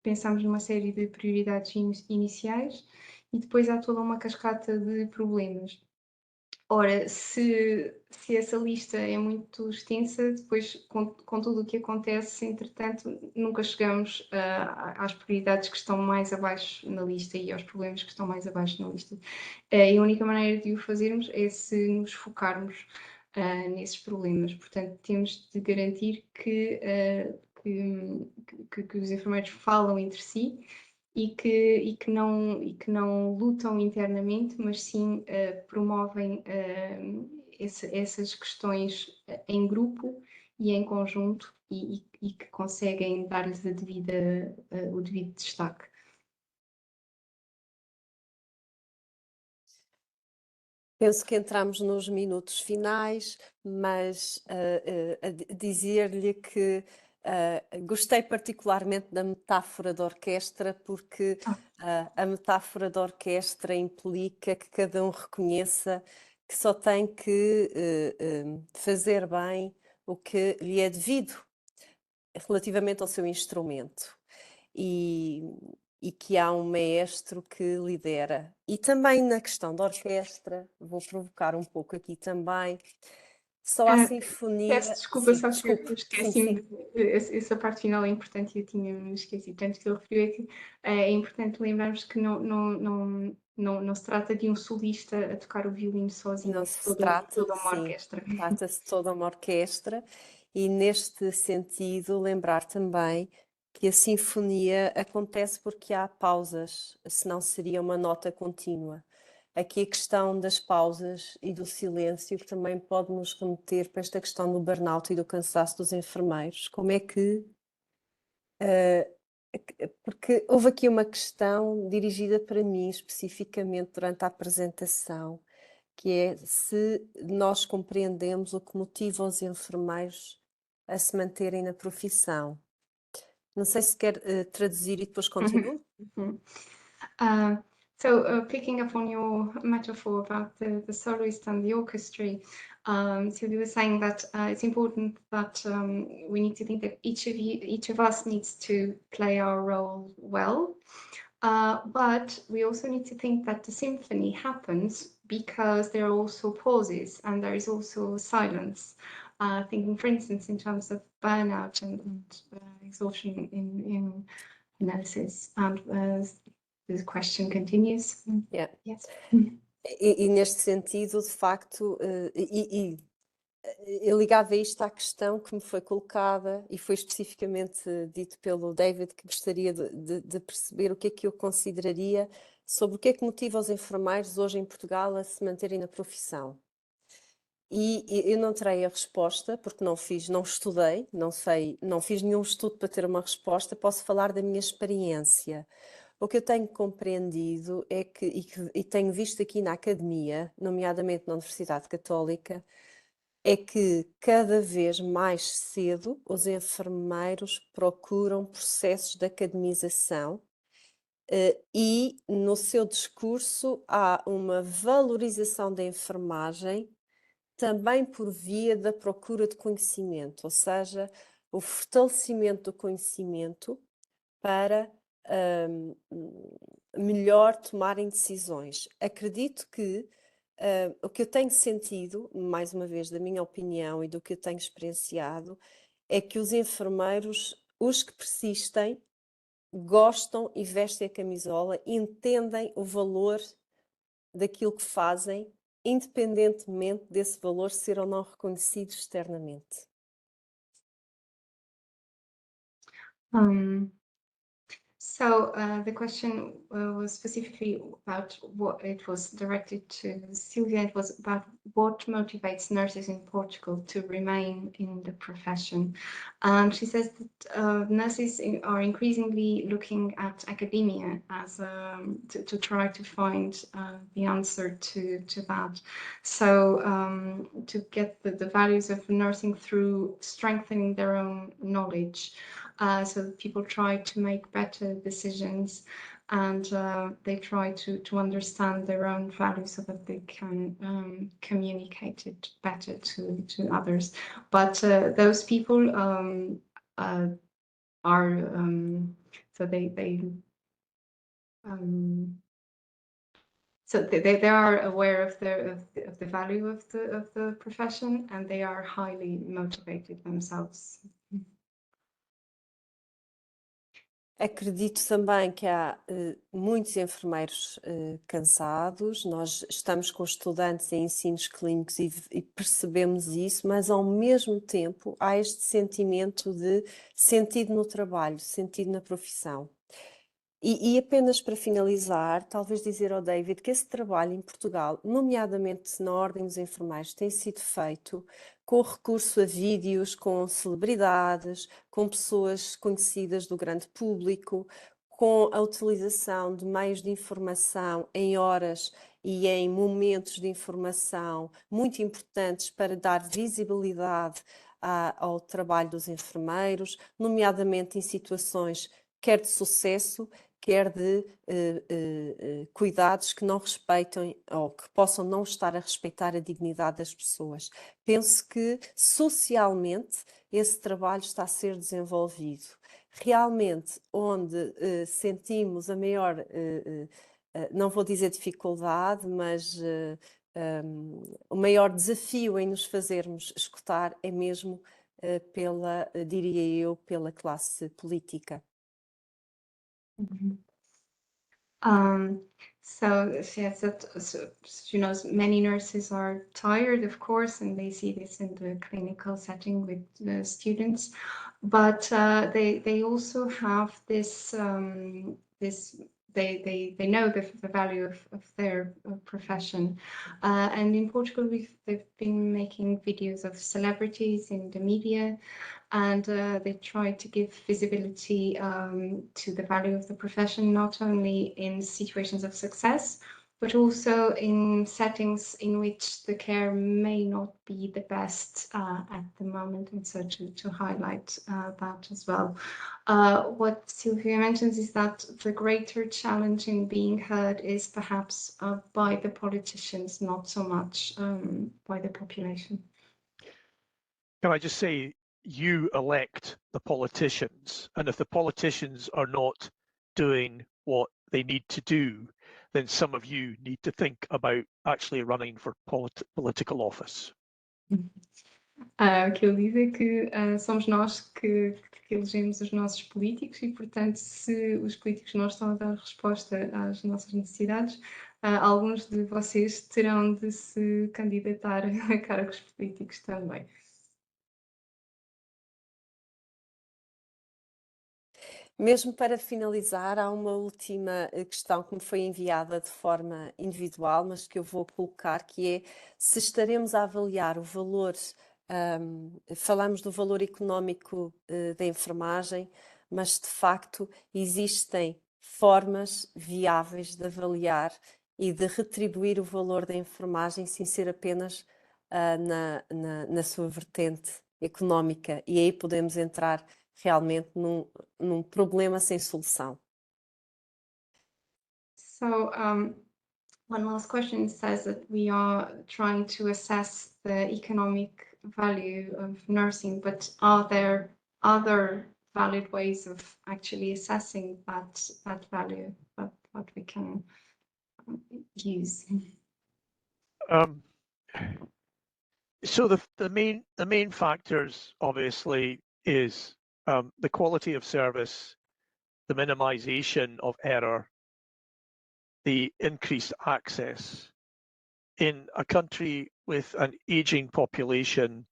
pensamos numa série de prioridades iniciais e depois há toda uma cascata de problemas. Ora, se essa lista é muito extensa, depois com tudo o que acontece, entretanto, nunca chegamos às prioridades que estão mais abaixo na lista e aos problemas que estão mais abaixo na lista. E a única maneira de o fazermos é se nos focarmos nesses problemas. Portanto, temos de garantir que os enfermeiros falam entre si e que não lutam internamente, mas sim promovem essas questões em grupo e em conjunto e que conseguem dar-lhes o devido destaque. Penso que entramos nos minutos finais, mas dizer-lhe que gostei particularmente da metáfora da orquestra, porque a metáfora da orquestra implica que cada um reconheça que só tem que fazer bem o que lhe é devido relativamente ao seu instrumento. E que há um maestro que lidera. E também na questão da orquestra, vou provocar um pouco aqui também, só a sinfonia... Peço desculpa, sim, só desculpe. que eu esqueci-me, essa parte final é importante e eu tinha-me esquecido. Tanto que ele referiu é que é importante lembrarmos que não se trata de um solista a tocar o violino sozinho, Não se trata, toda uma sim, orquestra. trata-se de toda uma orquestra e neste sentido lembrar também que a sinfonia acontece porque há pausas, senão seria uma nota contínua. Aqui a questão das pausas e do silêncio que também pode nos remeter para esta questão do burnout e do cansaço dos enfermeiros. Como é que... porque houve aqui uma questão dirigida para mim especificamente durante a apresentação, que é se nós compreendemos o que motiva os enfermeiros a se manterem na profissão. Não sei se quer traduzir e depois continuo. So picking up on your metaphor about the soloist and the orchestra, so you were saying that it's important that we need to think that each of us needs to play our role well, but we also need to think that the symphony happens because there are also pauses and there is also silence. Thinking, for instance, in terms of burnout and exhaustion in analysis, and the question continues. Yeah. Yes. E neste sentido, de facto, eu ligava isto à questão que me foi colocada e foi especificamente dito pelo David, que gostaria de perceber o que é que eu consideraria sobre o que é que motiva os enfermeiros hoje em Portugal a se manterem na profissão. E eu não terei a resposta, porque não estudei, não sei, não fiz nenhum estudo para ter uma resposta, posso falar da minha experiência. O que eu tenho compreendido é que, e tenho visto aqui na academia, nomeadamente na Universidade Católica, é que cada vez mais cedo os enfermeiros procuram processos de academização e no seu discurso há uma valorização da enfermagem também por via da procura de conhecimento, ou seja, o fortalecimento do conhecimento para melhor tomarem decisões. Acredito que o que eu tenho sentido, mais uma vez da minha opinião e do que eu tenho experienciado, é que os enfermeiros, os que persistem, gostam e vestem a camisola, entendem o valor daquilo que fazem, independentemente desse valor ser ou não reconhecido externamente. So the question was specifically about what it was directed to Sylvia. It was about what motivates nurses in Portugal to remain in the profession. And she says that nurses are increasingly looking at academia as to try to find the answer to that. So to get the values of nursing through strengthening their own knowledge. So people try to make better decisions, and they try to understand their own values so that they can communicate it better to others. But those people are so they are aware of the value of the profession, and they are highly motivated themselves. Acredito também que há muitos enfermeiros cansados. Nós estamos com estudantes em ensinos clínicos e percebemos isso, mas ao mesmo tempo há este sentimento de sentido no trabalho, sentido na profissão. E apenas para finalizar, talvez dizer ao David que esse trabalho em Portugal, nomeadamente na Ordem dos Enfermeiros, tem sido feito com recurso a vídeos, com celebridades, com pessoas conhecidas do grande público, com a utilização de meios de informação em horas e em momentos de informação muito importantes para dar visibilidade ao trabalho dos enfermeiros, nomeadamente em situações quer de sucesso, quer de cuidados que não respeitem ou que possam não estar a respeitar a dignidade das pessoas. Penso que socialmente esse trabalho está a ser desenvolvido. Realmente, onde sentimos a maior, não vou dizer dificuldade, mas o maior desafio em nos fazermos escutar é mesmo diria eu, pela classe política. Mm-hmm. So she has said, she knows many nurses are tired, of course, and they see this in the clinical setting with the students, but they also have this they know the value of their profession, and in Portugal they've been making videos of celebrities in the media, and they try to give visibility to the value of the profession, not only in situations of success, but also in settings in which the care may not be the best at the moment, and so to highlight that as well. What Sylvia mentions is that the greater challenge in being heard is perhaps by the politicians, not so much by the population. Can I just say, you elect the politicians, and if the politicians are not doing what they need to do, then some of you need to think about actually running for political office. O que ele diz é que somos nós que elegemos os nossos políticos e, portanto, se os políticos não estão a dar resposta às nossas necessidades, alguns de vocês terão de se candidatar a cargos políticos também. Mesmo para finalizar, há uma última questão que me foi enviada de forma individual, mas que eu vou colocar, que é se estaremos a avaliar o valor, falamos do valor económico da enfermagem, mas de facto existem formas viáveis de avaliar e de retribuir o valor da enfermagem sem ser apenas na sua vertente económica, e aí podemos entrar realmente num problema sem solução. So one last question says that we are trying to assess the economic value of nursing, but are there other valid ways of actually assessing that value that we can use? So the main factors obviously is the quality of service, the minimization of error, the increased access. In a country with an aging population,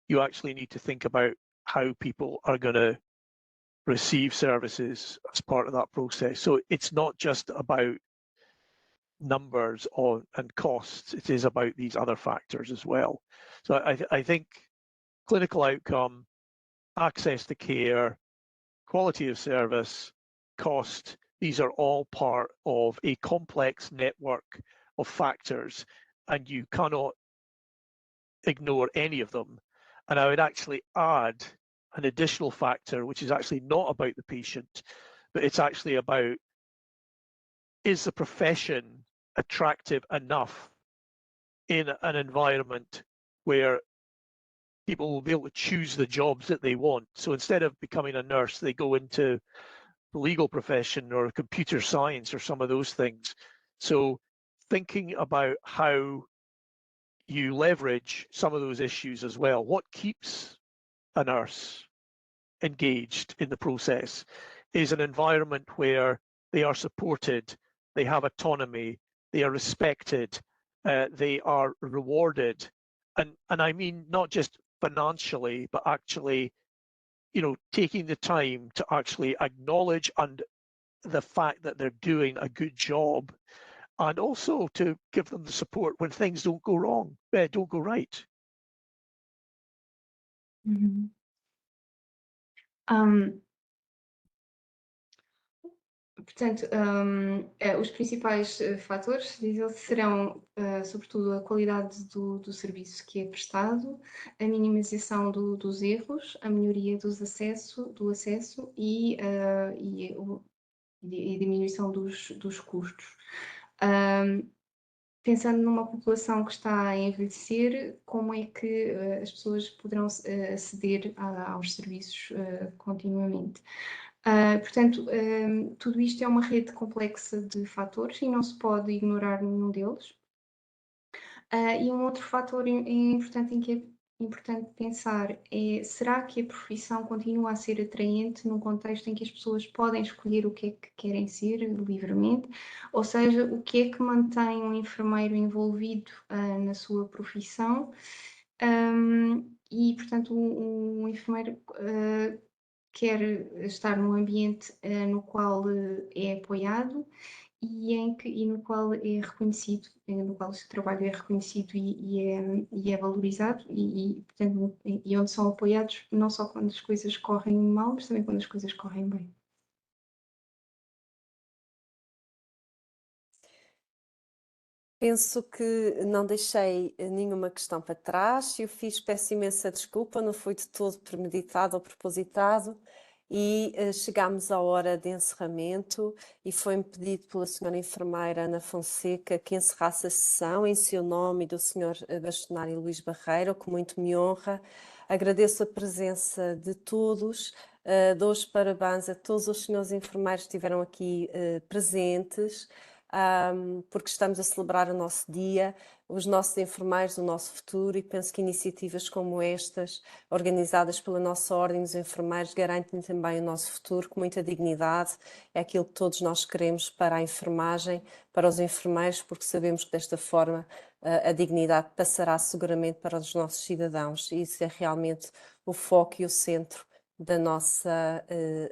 you actually need to think about how people are going to receive services as part of that process. So it's not just about numbers and costs, it is about these other factors as well. So I think clinical outcome, access to care, quality of service, cost, these are all part of a complex network of factors, and you cannot ignore any of them. And I would actually add an additional factor, which is actually not about the patient, but it's actually about, is the profession attractive enough in an environment where people will be able to choose the jobs that they want? So instead of becoming a nurse, they go into the legal profession or computer science or some of those things. So thinking about how you leverage some of those issues as well. What keeps a nurse engaged in the process is an environment where they are supported, they have autonomy, they are respected, they are rewarded. And I mean, not just financially, but actually, you know, taking the time to actually acknowledge and the fact that they're doing a good job, and also to give them the support when things don't go wrong, don't go right. Uhum. Portanto, os principais fatores, diz ele, serão, sobretudo, a qualidade do serviço que é prestado, a minimização dos erros, a melhoria do acesso e diminuição dos custos. Pensando numa população que está a envelhecer, como é que as pessoas poderão aceder aos serviços continuamente? Portanto, tudo isto é uma rede complexa de fatores e não se pode ignorar nenhum deles. E um outro fator importante pensar é, será que a profissão continua a ser atraente num contexto em que as pessoas podem escolher o que é que querem ser livremente? Ou seja, o que é que mantém um enfermeiro envolvido na sua profissão? E, portanto, um enfermeiro quer estar num ambiente no qual é apoiado e no qual é reconhecido, no qual o seu trabalho é reconhecido e é valorizado portanto, e onde são apoiados não só quando as coisas correm mal, mas também quando as coisas correm bem. Penso que não deixei nenhuma questão para trás. Eu peço imensa desculpa, não foi de todo premeditado ou propositado. E chegámos à hora de encerramento e foi-me pedido pela senhora enfermeira Ana Fonseca que encerrasse a sessão em seu nome e do senhor bastonário Luís Barreiro, que muito me honra. Agradeço a presença de todos, dou os parabéns a todos os senhores enfermeiros que estiveram aqui presentes, porque estamos a celebrar o nosso dia, os nossos enfermeiros, o nosso futuro, e penso que iniciativas como estas, organizadas pela nossa Ordem dos Enfermeiros, garantem também o nosso futuro com muita dignidade. É aquilo que todos nós queremos para a enfermagem, para os enfermeiros, porque sabemos que desta forma a dignidade passará seguramente para os nossos cidadãos, e isso é realmente o foco e o centro da nossa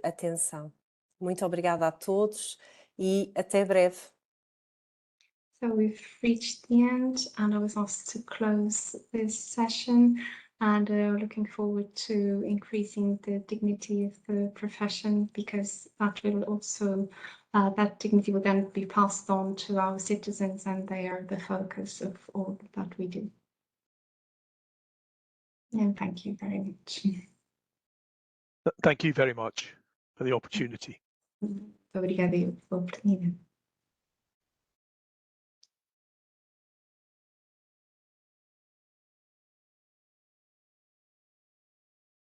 atenção. Muito obrigada a todos e até breve. So we've reached the end, and I was asked to close this session, and looking forward to increasing the dignity of the profession, because that will also, that dignity will then be passed on to our citizens, and they are the focus of all that we do. And thank you very much. Thank you very much for the opportunity. Obrigada pela oportunidade.